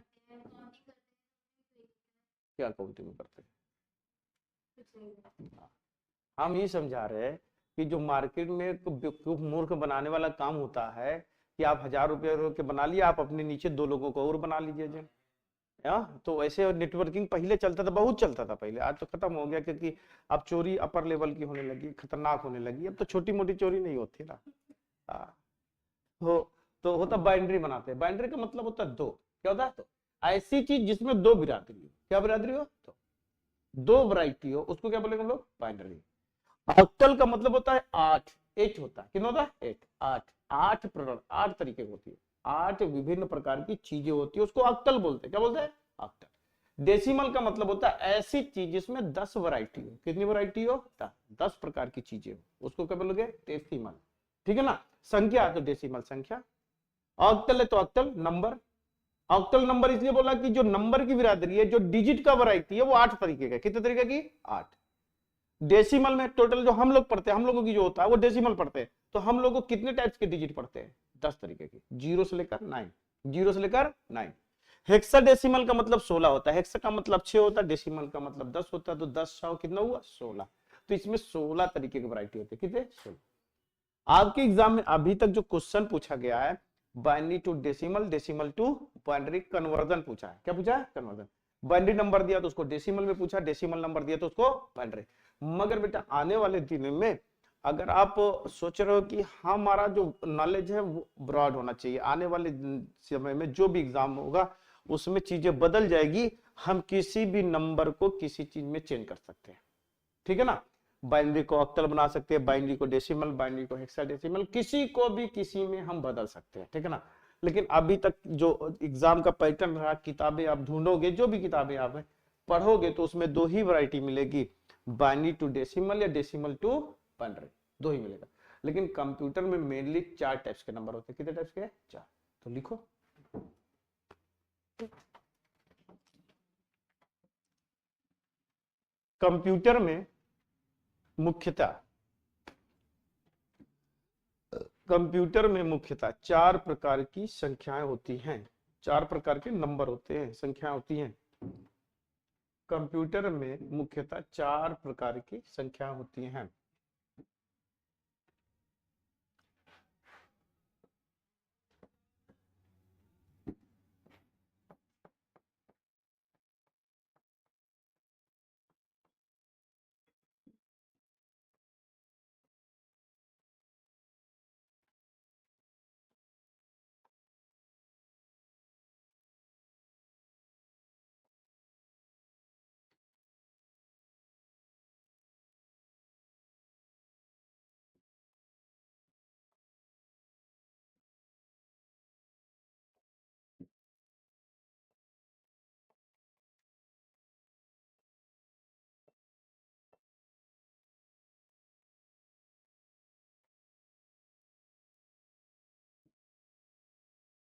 क्या काउंटिंग करते हैं? हम ये समझा रहे हैं कि जो मार्केट में बेवकूफ मूर्ख बनाने वाला काम होता है कि आप 1000 रुपये के बना लिए, आप अपने नीचे 2 लोगों को और बना लीजिए जी। तो ऐसे नेटवर्किंग पहले चलता था, बहुत चलता था पहले। आज तो खत्म हो गया क्योंकि अब चोरी अपर लेवल की होने लगी, खतरनाक होने लगी। अब तो छोटी मोटी चोरी नहीं होती ना। हाँ, हो तो होता बाइनरी बनाते हैं। बाइनरी का मतलब होता है 2। क्या होता है? तो ऐसी चीज जिसमें 2 बिरादरी हो। क्या बिरादरी हो? तो 2 वैरायटी हो, उसको क्या बोलेंगे हम लोग? बाइनरी। ऑक्टल का मतलब होता है 8। 8 होता है। कितना होता है? 8। 8। 8 प्रोडक्ट, 8 तरीके की होती है, 8 विभिन्न प्रकार की चीजें होती है, उसको ऑक्टल बोलते हैं। क्या बोलते हैं? ऑक्टल। डेसिमल का मतलब होता है ऐसी चीज जिसमें 10 वैरायटी हो। कितनी वैरायटी हो? 10 प्रकार की चीजें हो, उसको क्या बोलोगे? डेसिमल। ठीक है ना। संख्या तो डेसिमल संख्या। ऑक्टल है तो ऑक्टल नंबर। ऑक्टल नंबर इसलिए बोला कि जो नंबर की बिरादरी है, जो डिजिट का वैरायटी है, वो 8 तरीके का। कितने तरीके की? 8। डेसिमल में टोटल जो हम लोग पढ़ते हैं, हम लोगों की जो होता है वो डेसिमल पढ़ते हैं। तो हम लोग को कितने टाइप्स के डिजिट पढ़ते हैं? 10 तरीके की, 0 से लेकर 9। 0 से लेकर 9। हेक्साडेसिमल का मतलब 16 होता है। हेक्सा का मतलब 6 होता है, डेसिमल का मतलब 10 होता है। तो 10 6 कितना हुआ? 16। तो इसमें 16 तरीके की वैरायटी होती है। कितने? 16। आपके एग्जाम में अभी तक जो क्वेश्चन पूछा गया है, binary to decimal, decimal to binary conversion पूछा है। क्या पूछा है? कन्वर्जन। बाइनरी नंबर दिया तो उसको डेसिमल में पूछा, डेसिमल नंबर दिया तो उसको बाइनरी। मगर बेटा आने वाले दिन में अगर आप सोच रहे हो कि हमारा जो नॉलेज है वो ब्रॉड होना चाहिए, आने वाले समय में जो भी एग्जाम होगा उसमें चीजें बदल जाएगी, हम किसी भी नंबर को किसी चीज में चेंज कर सकते हैं। ठीक है ना। बाइनरी को ऑक्टल बना सकते हैं, बाइनरी को डेसिमल, बाइनरी को हेक्साडेसिमल, किसी को भी किसी में हम बदल सकते हैं। ठीक है ना। लेकिन अभी तक जो एग्जाम का पैटर्न रहा, किताबें आप ढूंढोगे, जो भी किताबें आप पढ़ोगे तो उसमें 2 ही वैरायटी मिलेगी, बाइनरी टू डेसिमल या डेसिमल टू बाइनरी, 2 ही मिलेगा। लेकिन कंप्यूटर में मेनली 4 टाइप्स के नंबर होते हैं। कितने टाइप्स के? 4। तो लिखो, कंप्यूटर में मुख्यतः कंप्यूटर में मुख्यतः 4 प्रकार की संख्याएं होती हैं, 4 प्रकार के नंबर होते हैं, संख्याएं होती हैं। कंप्यूटर में मुख्यतः 4 प्रकार की संख्याएं होती हैं।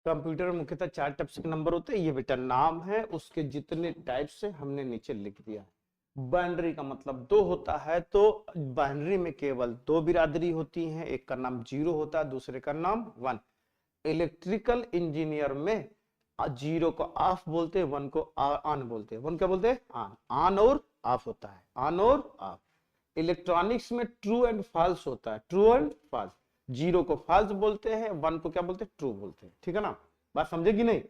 कंप्यूटर में मुख्यतः 4 टाइप्स के नंबर होते हैं। ये बेटा नाम है, उसके जितने टाइप्स है हमने नीचे लिख दिया है। बाइनरी का मतलब 2 होता है, तो बाइनरी में केवल 2 बिरादरी होती हैं, एक का नाम 0 होता है, दूसरे का नाम 1। इलेक्ट्रिकल इंजीनियर में 0 को ऑफ बोलते हैं, 1 को ऑन बोलते हैं। 1 क्या बोलते हैं? ऑन। ऑन और ऑफ होता है, ऑन और ऑफ। इलेक्ट्रॉनिक्स में ट्रू एंड फॉल्स होता है, ट्रू एंड फॉल्स। 0 को फॉल्स बोलते हैं, 1 को क्या बोलते हैं? ट्रू बोलते हैं। ठीक है ना, बात समझे कि नहीं?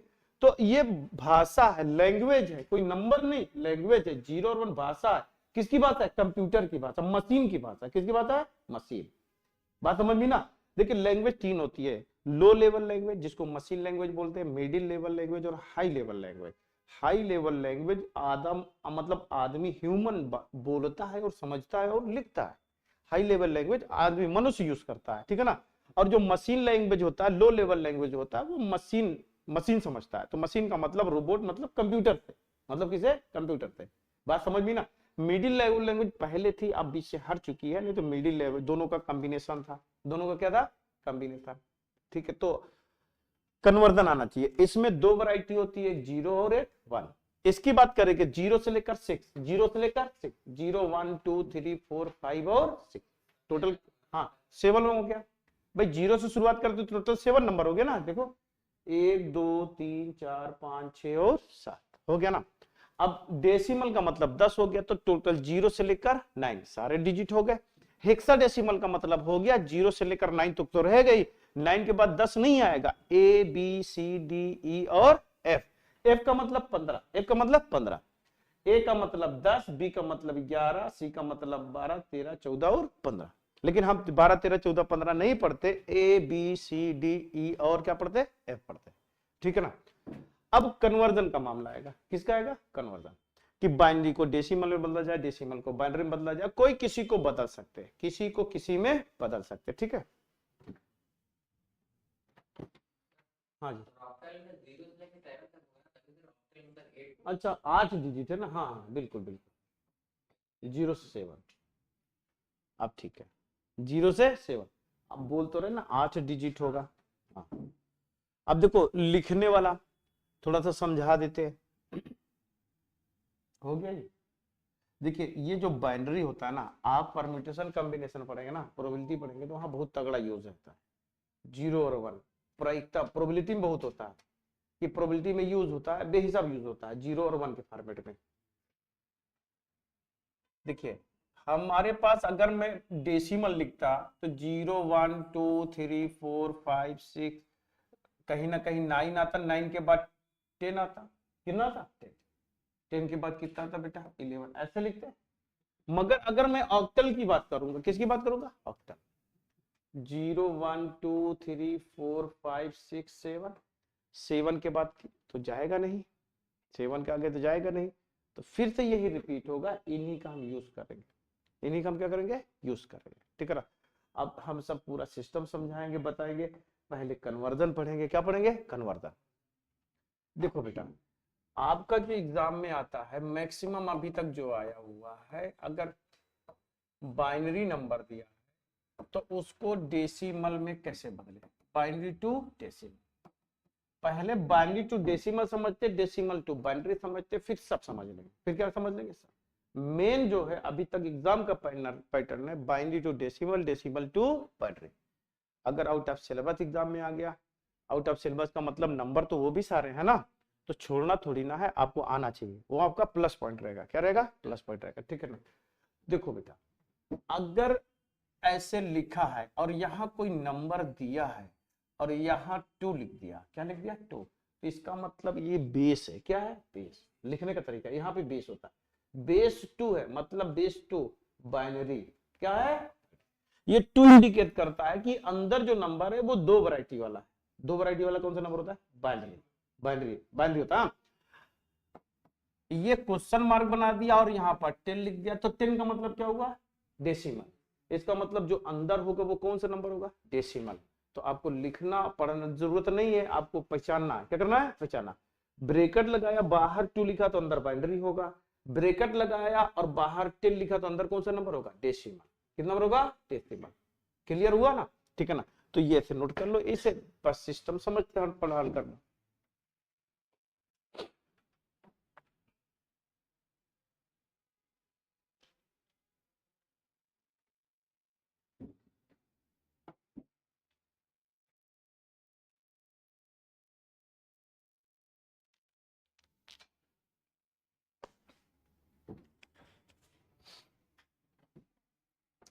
तो ये भाषा है, लैंग्वेज है, कोई नंबर नहीं, लैंग्वेज है। 0 और 1 भाषा है। किसकी बात है? कंप्यूटर की भाषा, मशीन की भाषा। किसकी बात है? मशीन। बात समझ में ना? देखिए लैंग्वेज 3 होती है। लो लेवल लैंग्वेज जिसको मशीन लैंग्वेज बोलते हैं, मिडिल लेवल लैंग्वेज और high level language. High level language आदम मतलब आदमी ह्यूमन बोलता है और समझता है और लिखता है। हाई लेवल लैंग्वेज आदमी मनुष्य यूज करता है। ठीक है ना? और जो मशीन लैंग्वेज होता है, लो लेवल लैंग्वेज होता है, वो मशीन समझता है। तो मशीन का मतलब रोबोट, मतलब कंप्यूटर से, मतलब किसे? कंप्यूटर से। बात समझ में ना? मिडिल लेवल लैंग्वेज पहले थी, अब बीच से हट चुकी है। नहीं तो मिडिल लेवल दोनों का कॉम्बिनेशन था। दोनों का क्या था? कॉम्बिनेशन। ठीक है, तो कन्वर्जन आना चाहिए। इसमें 2 वैरायटी होती है, 0 और 1। इसकी बात करेंगे 0 से लेकर 6, 0 से लेकर 6, 0 1 2 3 4 5 और 6 टोटल। हाँ 7 हो गया भाई। 0 से शुरुआत करते तो टोटल 7 नंबर हो गया ना। देखो 1 2 3 4 5 6 और 7 हो गया ना। अब डेसिमल का मतलब 10 हो गया, तो टोटल 0 से लेकर 9 सारे डिजिट हो गए। हेक्साडेसिमल का मतलब हो गया 0 से लेकर 9 तक तो रह गई, 9 के बाद 10 नहीं आएगा। ए बी सी डी ई और एफ। एफ का मतलब 15, एफ का मतलब 15, ए का मतलब 10, बी का मतलब 11, सी का मतलब 12 13 14 और 15। लेकिन हम 12 13 14 15 नहीं पढ़ते, ए बी सी डी ई और क्या पढ़ते? एफ पढ़ते। ठीक है ना? अब कन्वर्जन का मामला आएगा। किसका आएगा? कन्वर्जन। कि बाइनरी को डेसिमल में बदला जाए, डेसिमल को बाइनरी में बदला जाए। कोई किसी को बदल सकते हैं, किसी को किसी में बदल सकते हैं। ठीक है? हाँ जी। अच्छा 8 डिजिट है ना? हाँ हाँ बिल्कुल बिल्कुल, 0 से 7। अब ठीक है, 0 से 7। अब बोल तो रहे ना 8 डिजिट होगा। हाँ अब देखो लिखने वाला थोड़ा सा समझा देते हैं। हो गया जी। देखिए ये जो बाइनरी होता है ना, आप परम्यूटेशन कॉम्बिनेशन पढ़ेंगे ना, प्रोबेबिलिटी पढ़ेंगे, तो वहां बहुत तगड़ा यूज रहता है। 0 और 1 प्रायिकता प्रोबेबिलिटी में बहुत होता है। ये प्रोबेबिलिटी में यूज होता है, बेहिसाब यूज होता है 0 और 1 के फॉर्मेट में। देखिए हमारे पास अगर मैं डेसिमल लिखता तो 0 1 2 3 4 5 6, कहीं ना कहीं 9 आता, 9 के बाद 10 आता। कितना आता? 10। 10 के बाद कितना आता बेटा? 11। ऐसे लिखते हैं। मगर अगर मैं ऑक्टल की बात करूंगा, किसकी बात करूंगा? ऑक्टल। 0 1 2 3 4 5 6 7, 7 के बाद तो जाएगा नहीं, 7 के आगे तो जाएगा नहीं, तो फिर से यही रिपीट होगा। इन्हीं का हम यूज करेंगे, इन्हीं का हम क्या करेंगे? यूज करेंगे। ठीक है ना? अब हम सब पूरा सिस्टम समझाएंगे, बताएंगे। पहले कन्वर्जन पढ़ेंगे। क्या पढ़ेंगे? कन्वर्जन। देखो बेटा आपका जो एग्जाम में आता है, मैक्सिमम अभी तक जो आया हुआ है, अगर बाइनरी नंबर दिया है तो उसको डेसिमल में कैसे बदले? Binary to decimal. पहले बाइनरी टू डेसिमल समझते, डेसिमल टू बाइनरी समझते, फिर सब समझ लेंगे। फिर क्या समझ लेंगे? सब। मेन जो है अभी तक एग्जाम का पैटर्न है binary to decimal, decimal to binary. अगर आउट ऑफ सिलेबस एग्जाम में आ गया, आउट ऑफ सिलेबस का मतलब नंबर तो वो भी सारे है ना, तो छोड़ना थोड़ी ना है, आपको आना चाहिए, वो आपका प्लस पॉइंट रहेगा। क्या रहेगा? प्लस पॉइंट रहेगा, ठीक है ना। देखो बेटा, अगर ऐसे लिखा है और यहाँ कोई नंबर दिया है और यहाँ 2 लिख दिया, क्या लिख दिया? 2, तो इसका मतलब ये बेस है। क्या है? बेस। लिखने का तरीका यहाँ पे बेस होता है, बेस 2 है, मतलब बेस 2 बाइनरी। क्या है? ये 2 इंडिकेट करता है कि अंदर जो नंबर है वो 2 वैरायटी वाला है। 2 वैरायटी वाला कौन सा नंबर होता है? बाइनरी। बाइनरी, बाइनरी होता है। ये क्वेश्चन मार्क बना दिया और यहाँ पर 10 लिख दिया, तो 10 का मतलब क्या होगा? डेसिमल। इसका मतलब जो अंदर होगा वो कौन सा नंबर होगा? डेसिमल। तो आपको लिखना पढ़ना जरूरत नहीं है, आपको पहचानना है। क्या करना है? पहचाना। ब्रेकेट लगाया, बाहर 2 लिखा तो अंदर बाइनरी होगा, ब्रेकेट लगाया और बाहर 10 लिखा तो अंदर कौन सा नंबर होगा? डेसिमल। कितना नंबर होगा? डेसिमल। क्लियर हुआ ना? ठीक है ना। तो ये ऐसे नोट कर लो, इसे बस सिस्टम समझते हैं, पढ़ा करना।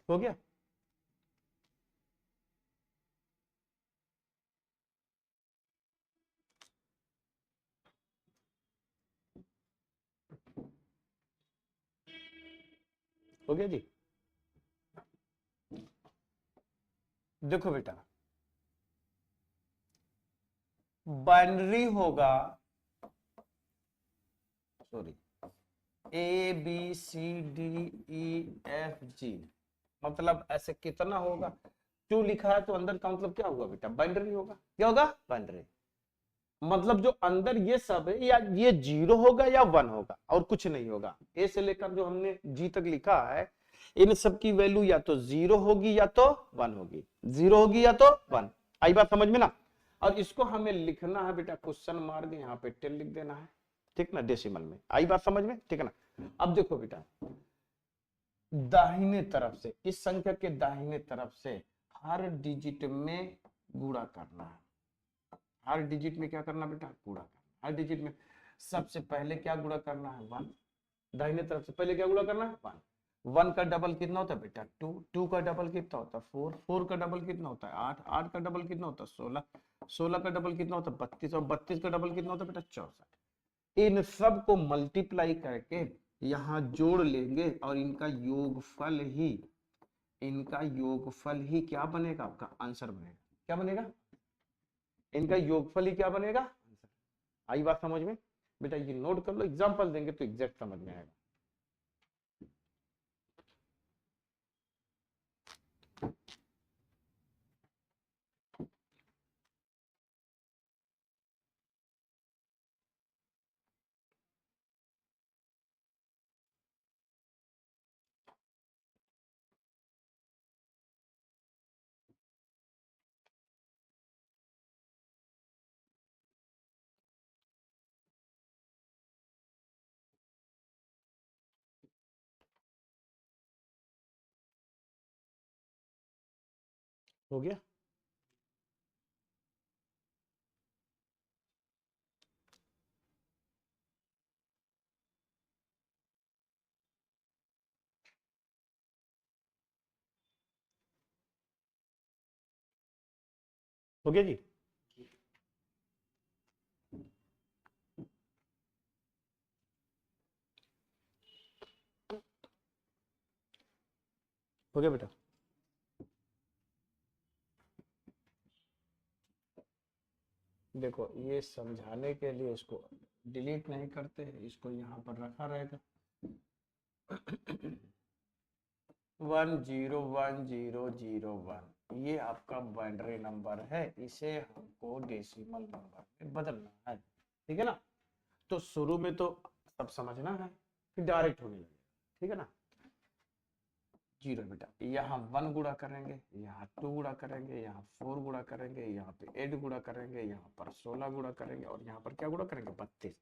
हो गया? हो गया जी। देखो बेटा, बाइनरी होगा, sorry, A B C D E F G, मतलब ऐसे कितना होगा? 2 लिखा है तो अंदर का मतलब क्या होगा बेटा? बाइनरी होगा। क्या होगा? बाइनरी। मतलब जो अंदर ये सब है, या ये 0 होगा या 1 होगा, और कुछ नहीं होगा। ए से लेकर जो हमने जी तक लिखा है, इन सब की वैल्यू या तो 0 होगी या तो 1 होगी, 0 होगी या तो 1। आई बात समझ में ना? और इसको हमें लिखना है बेटा क्वेश्चन मार्क, यहाँ पे 10 लिख देना है, ठीक ना, डेसिमल में। आई बात समझ में? ठीक है ना। अब देखो बेटा, दाहिने तरफ से, इस संख्या के दाहिने तरफ से हर डिजिट में गुणा करना है। हर डिजिट में क्या करना बेटा? गुणा करना। हर डिजिट में सबसे पहले क्या गुणा करना है? 1। दाहिने तरफ से पहले क्या गुणा करना है? 1। 1 का डबल कितना होता है बेटा? 2। 2 का डबल कितना होता है? 4। 4 का डबल कितना होता है? 8। 8 का डबल कितना होता है? 16। 16 का डबल कितना होता है? 32। और 32 का डबल कितना होता है बेटा? 64। इन सब को मल्टीप्लाई करके यहाँ जोड़ लेंगे और इनका योगफल ही क्या बनेगा? आपका आंसर बनेगा। क्या बनेगा? इनका योगफल ही क्या बनेगा? आंसर। आई बात समझ में? बेटा ये नोट कर लो, एग्जांपल देंगे तो एग्जैक्ट समझ में आएगा। हो गया? हो गया जी। हो गया बेटा? देखो ये समझाने के लिए इसको डिलीट नहीं करते, इसको यहाँ पर रखा रहेगा। 10101, ये आपका बाइनरी नंबर है, इसे हमको डेसिमल नंबर में बदलना है। ठीक है ना? तो शुरू में तो सब समझना है, फिर डायरेक्ट होने लगेगा। ठीक है ना? 0 बेटा, यहाँ 1 गुणा करेंगे, यहाँ 2 गुणा करेंगे, यहाँ 4 गुणा करेंगे, यहाँ पे 8 गुणा करेंगे, यहाँ पर 16 गुणा करेंगे, और यहाँ पर क्या गुणा करेंगे? 32।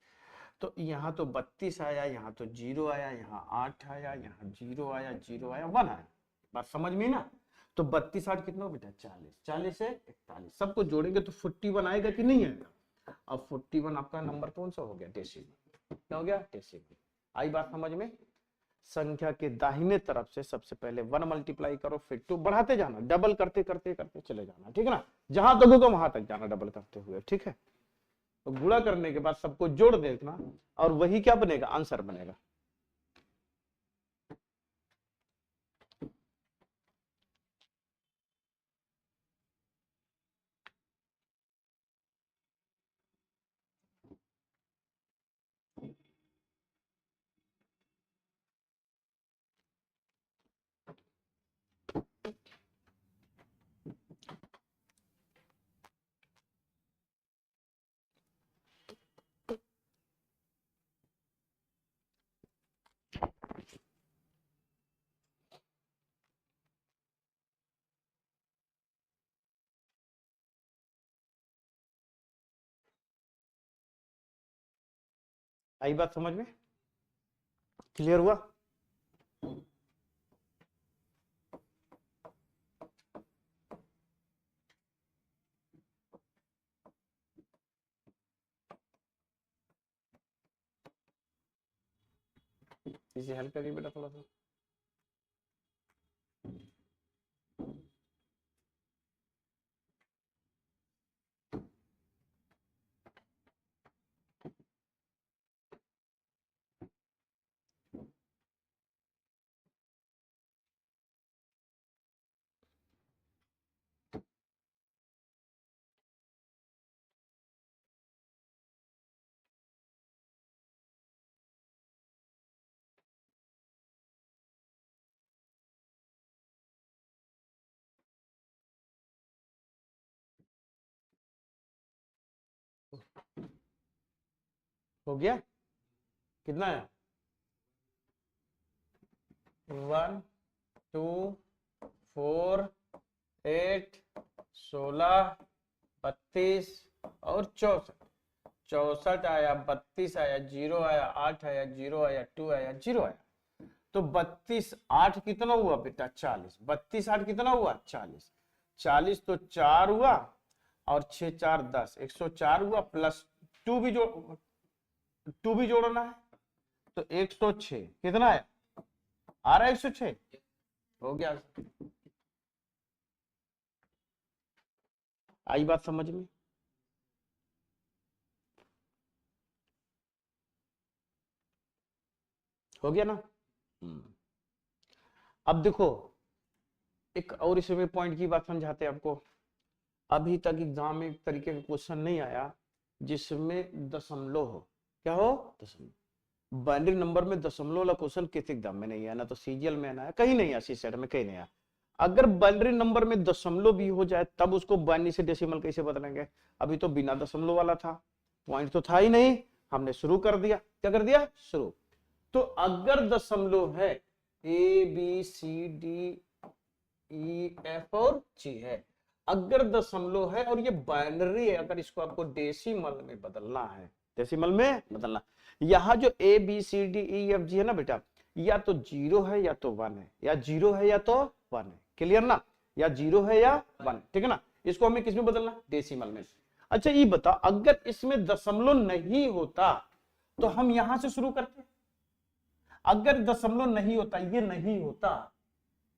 तो यहाँ तो 32 आया, यहाँ तो 0 आया, यहाँ 8 आया, यहाँ 0 आया, 0 आया, 1 आया। बात समझ में ना? तो 32 8 कितना हो बेटा 40, 40 से 41, सबको जोड़ेंगे तो 41 आएगा कि नहीं आएगा। अब 41 आपका नंबर कौन सा हो गया, डेसिमल। क्या हो गया, डेसिमल। आई बात समझ में। संख्या के दाहिने तरफ से सबसे पहले 1 मल्टीप्लाई करो, फिर 2 बढ़ाते जाना, डबल करते करते करते चले जाना, ठीक है ना, जहां तक होगा वहां तक जाना डबल करते हुए, ठीक है। तो गुणा करने के बाद सबको जोड़ देखना और वही क्या बनेगा, आंसर बनेगा। आई बात समझ में, क्लियर हुआ। इसे हेल्प करिए बेटा थोड़ा सा। हो गया, कितना है, 1 2 4 8 16 32 और 64, 64 आया, 32 आया, 0 आया, 8 आया, 0 आया, 2 आया, 0 आया। तो 32 8 कितना हुआ बेटा 40, 32 8 कितना हुआ 40, 40 तो 4 हुआ और 6 4 10, 104 हुआ, प्लस 2 भी जोड़, 2 भी जोड़ना है तो 106 कितना है, आ रहा है 106, हो गया। आई बात समझ में, हो गया ना। अब देखो एक और इसमें पॉइंट की बात समझाते हैं आपको। अभी तक एग्जाम में एक तरीके का क्वेश्चन नहीं आया जिसमें दशमलव हो, क्या हो, दशमलव। बाइनरी नंबर में दशमलव वाला क्वेश्चन किसी एग्जाम में नहीं आया, ना तो सीजीएल में आया, कहीं नहीं आया, सीसेट में कहीं नहीं आया। अगर बाइनरी नंबर में दशमलव भी हो जाए तब उसको बाइनरी से डेसिमल कैसे बदलेंगे। अभी तो बिना दशमलव वाला था, पॉइंट तो था ही नहीं, हमने शुरू कर दिया, क्या कर दिया, शुरू। तो अगर दशमलव है A B C D E F और जी है, अगर दशमलव है और ये बाइनरी है, अगर इसको आपको डेसिमल में बदलना है, डेसिमल में बदलना, यहाँ जो A B C D E F G है ना बेटा, या तो 0 है या तो 1 है, या 0 है या तो 1 है, क्लियर ना, या 0 है या 1, ठीक है ना। इसको हमें किस में बदलना, डेसिमल में। अच्छा ये बता, अगर इसमें दशमलव नहीं होता तो हम यहां से शुरू करते, अगर दशमलव नहीं होता, ये नहीं होता,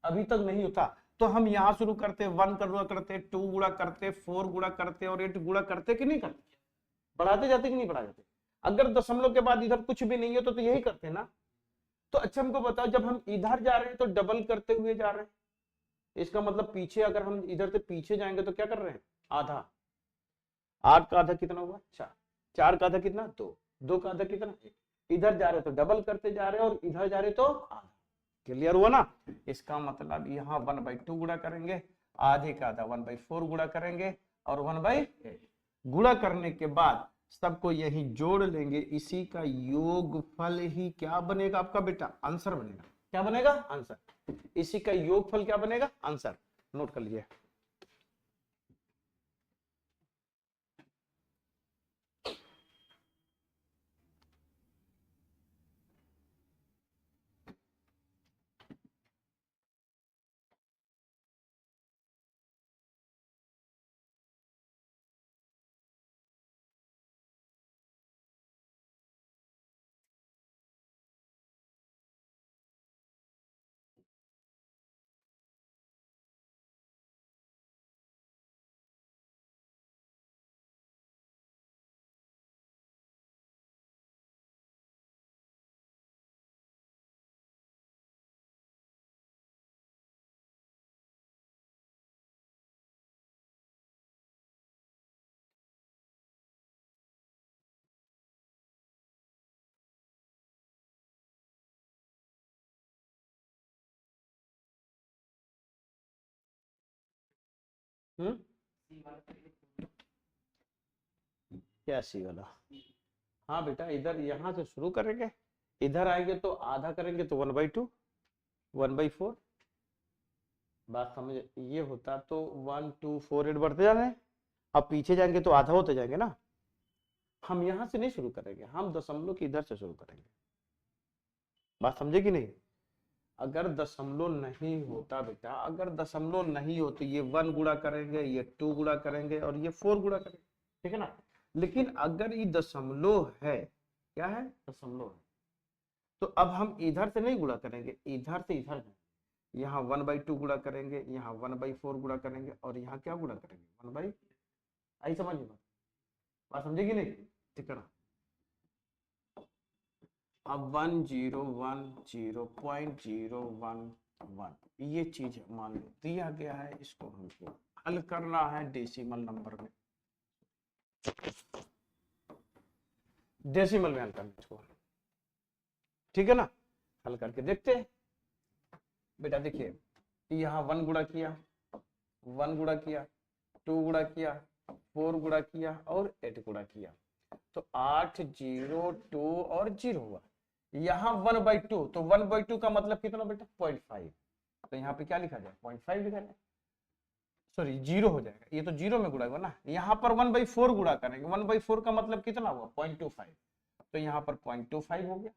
अभी तक नहीं होता, तो हम यहां शुरू करते, 1 का गुणा करते, 2 गुणा करते, 4 गुणा करते और 8 गुणा करते कि नहीं करते, बढ़ाते जाते कि नहीं बढ़ा जाते। अगर दशमलव के बाद इधर कुछ भी नहीं है तो यही करते ना। तो अच्छा हमको बताओ, जब हम इधर जा रहे हैं तो डबल करते हुए जा रहे हैं, इसका मतलब पीछे, अगर हम इधर से पीछे जाएंगे तो क्या कर रहे हैं, आधा। 8 का आधा कितना हुआ 4, 4 का आधा कितना 2, 2 का आधा कितना 1, इधर जा रहे तो डबल करते जा रहे हैं और इधर जा रहे तो आधा, क्लियर हुआ ना। इसका मतलब यहाँ 1/2 गुणा करेंगे, आधे का आधा 1/4 गुणा करेंगे और 1/8 गुणा करने के बाद सबको यही जोड़ लेंगे, इसी का योगफल ही क्या बनेगा आपका बेटा, आंसर बनेगा। क्या बनेगा, आंसर। इसी का योगफल क्या बनेगा, आंसर। नोट कर लीजिए। क्या सी वाला? हाँ बेटा, इधर यहाँ से शुरू करेंगे, इधर आएंगे तो आधा करेंगे तो 1/2, 1/4। बात समझ? ये होता तो 1 2 4 8 बढ़ते जा रहे हैं, अब पीछे जाएंगे तो आधा होते जाएंगे ना। हम यहाँ से नहीं शुरू करेंगे, हम दशमलव की इधर से शुरू करेंगे। बात समझे कि नहीं? अगर दशमलव नहीं होता बेटा, अगर दशमलव नहीं हो तो ये 1 गुणा करेंगे, ये 2 गुणा करेंगे और ये 4 गुणा करेंगे, ठीक है ना। लेकिन अगर ये दशमलव है, क्या है? दशमलव है, तो अब हम इधर से नहीं गुणा करेंगे, इधर से इधर जाएंगे। यहाँ 1/2 गुणा करेंगे, यहाँ 1/4 गुणा करेंगे और यहाँ क्या गुणा करेंगे? 1/। आई समझ में? बात समझे कि नहीं? ठीक है ना। अब 101.0.011 ये चीज मान लो दिया गया है, इसको हमको हल करना है डेसिमल नंबर में, डेसिमल में हल करना इसको, ठीक है ना। हल करके देखते हैं बेटा। देखिए, यहाँ 1 गुणा किया, 1 गुणा किया, 2 गुणा किया, 4 गुणा किया और 8 गुणा किया, तो 8 0 2 और 0 हुआ। यहाँ 1/2, तो 1/2 का मतलब कितना बेटा? 0.5। तो यहाँ पे क्या लिखा जाए? 0.5 लिखा जाए, सॉरी 0 हो जाएगा, ये तो 0 में गुणा हुआ ना। यहाँ पर 1/4 गुणा करेंगे, 1/4 का मतलब कितना हुआ? 0.25, तो यहाँ पर 0.25 हो गया।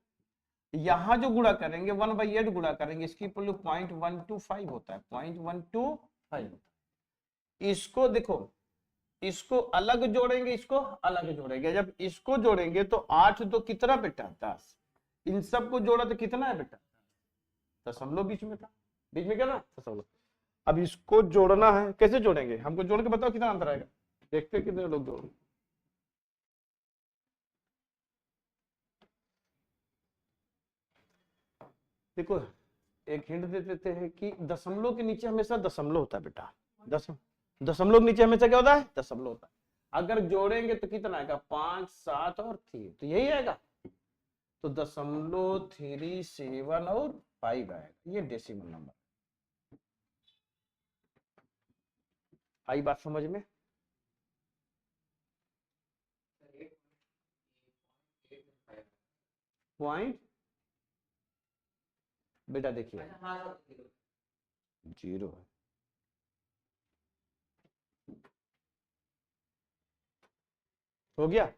यहाँ जो गुणा करेंगे 1/8 गुणा करेंगे, इसकी वैल्यू 0.125 होता है, 0.125 होता है। इसको देखो, इसको अलग जोड़ेंगे, इसको अलग जोड़ेंगे, जब इसको जोड़ेंगे तो 8 तो कितना बेटा? 10। इन सबको जोड़ा तो कितना है बेटा? दशमलव बीच में था, बीच में क्या था? दशमलव। अब इसको जोड़ना है, कैसे जोड़ेंगे? हमको जोड़ के बताओ कितना अंतर आएगा, देखते हैं कितने लोग जोड़। देखो, एक हिंट दे देते हैं कि दशमलव के नीचे हमेशा दशमलव होता है बेटा। दशमलव के नीचे हमेशा क्या होता है? दशमलव होता है। अगर जोड़ेंगे तो कितना आएगा? 5 7 और 3, तो यही आएगा। तो 0.37 और 5 आएगा, ये डेसिमल नंबर। आई बात समझ में? पॉइंट बेटा देखिए 0 है, हो गया।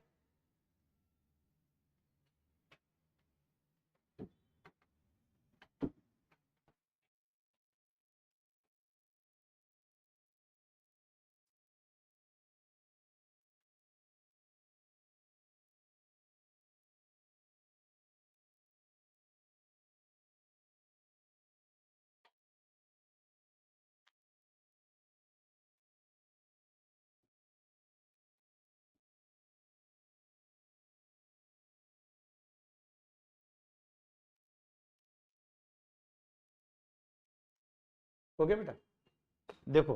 हो गया बेटा। देखो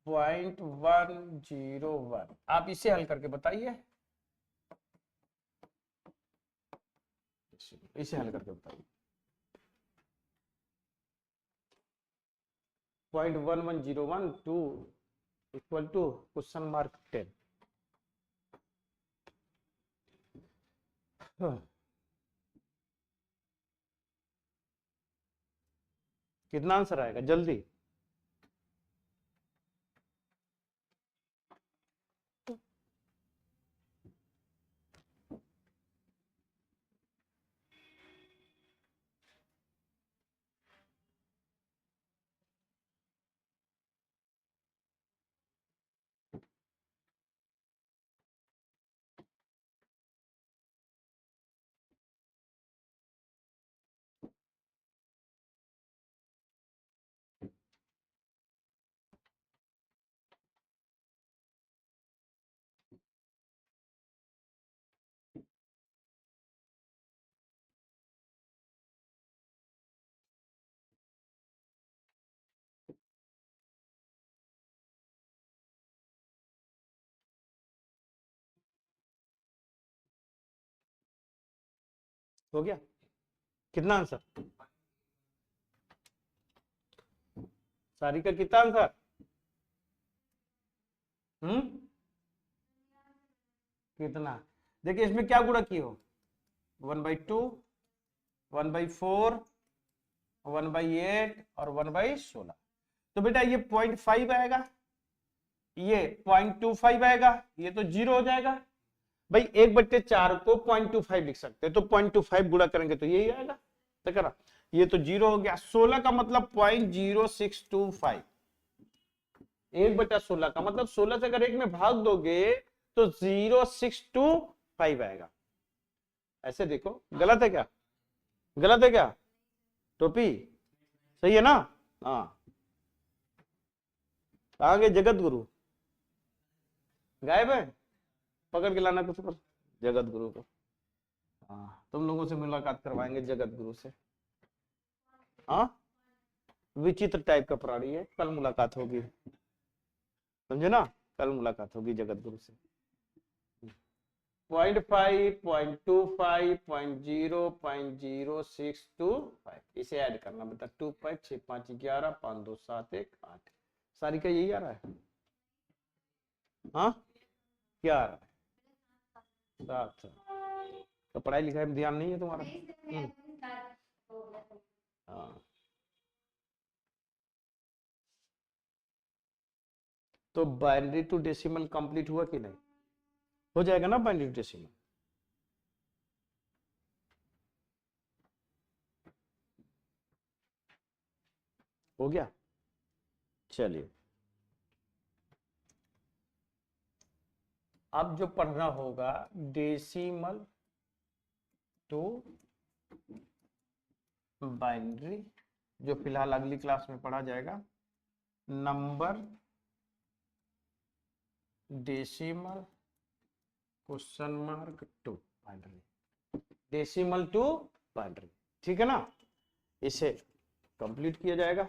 0.101, आप इसे हल करके बताइए, इसे हल करके बताइए। 0.11012 इक्वल टू क्वेश्चन मार्क 10। कितना आंसर आएगा जल्दी? हो गया? कितना आंसर? सारिका कितना आंसर? कितना? देखिए इसमें क्या गुणा किए हो, 1/2, 1/4, 1/8 और 1/16। तो बेटा ये 0.5 आएगा, ये 0.25 आएगा, ये तो 0 हो जाएगा। भाई 1/4 को 0.25 लिख सकते हैं, तो 0.25 गुणा करेंगे तो यही आएगा। तो करा ये तो 0 हो गया। 16 का मतलब 0.0625, 1/16 का मतलब 16 से अगर 1 में भाग दोगे तो 0.625 आएगा। ऐसे देखो, गलत है क्या? गलत है क्या टोपी? सही है ना? हाँ। आगे जगत गुरु गायब है, पकड़ के लाना कुछ पर जगत गुरु को। हाँ, तुम लोगों से मुलाकात करवाएंगे जगत गुरु से। हाँ, विचित्र टाइप का प्राणी है, कल मुलाकात होगी, समझे ना? कल मुलाकात होगी जगत गुरु से। 0.5, 0.25, 0.0, 0.0625 इसे ऐड करना बेटा। 2 5 6 5 11 5 2 7 1 8। सारी का यही आ रहा है? हाँ, क्या आ रहा है? 7। तो पढ़ाई लिखाई में ध्यान नहीं है तुम्हारा? हाँ, तो बाइनरी टू डेसिमल कंप्लीट हुआ कि नहीं? हो जाएगा ना बाइनरी टू डेसिमल? हो गया। चलिए अब जो पढ़ना होगा डेसिमल टू बाइनरी, जो फिलहाल अगली क्लास में पढ़ा जाएगा। Number decimal question mark to binary, decimal to binary, ठीक है ना? इसे कंप्लीट किया जाएगा।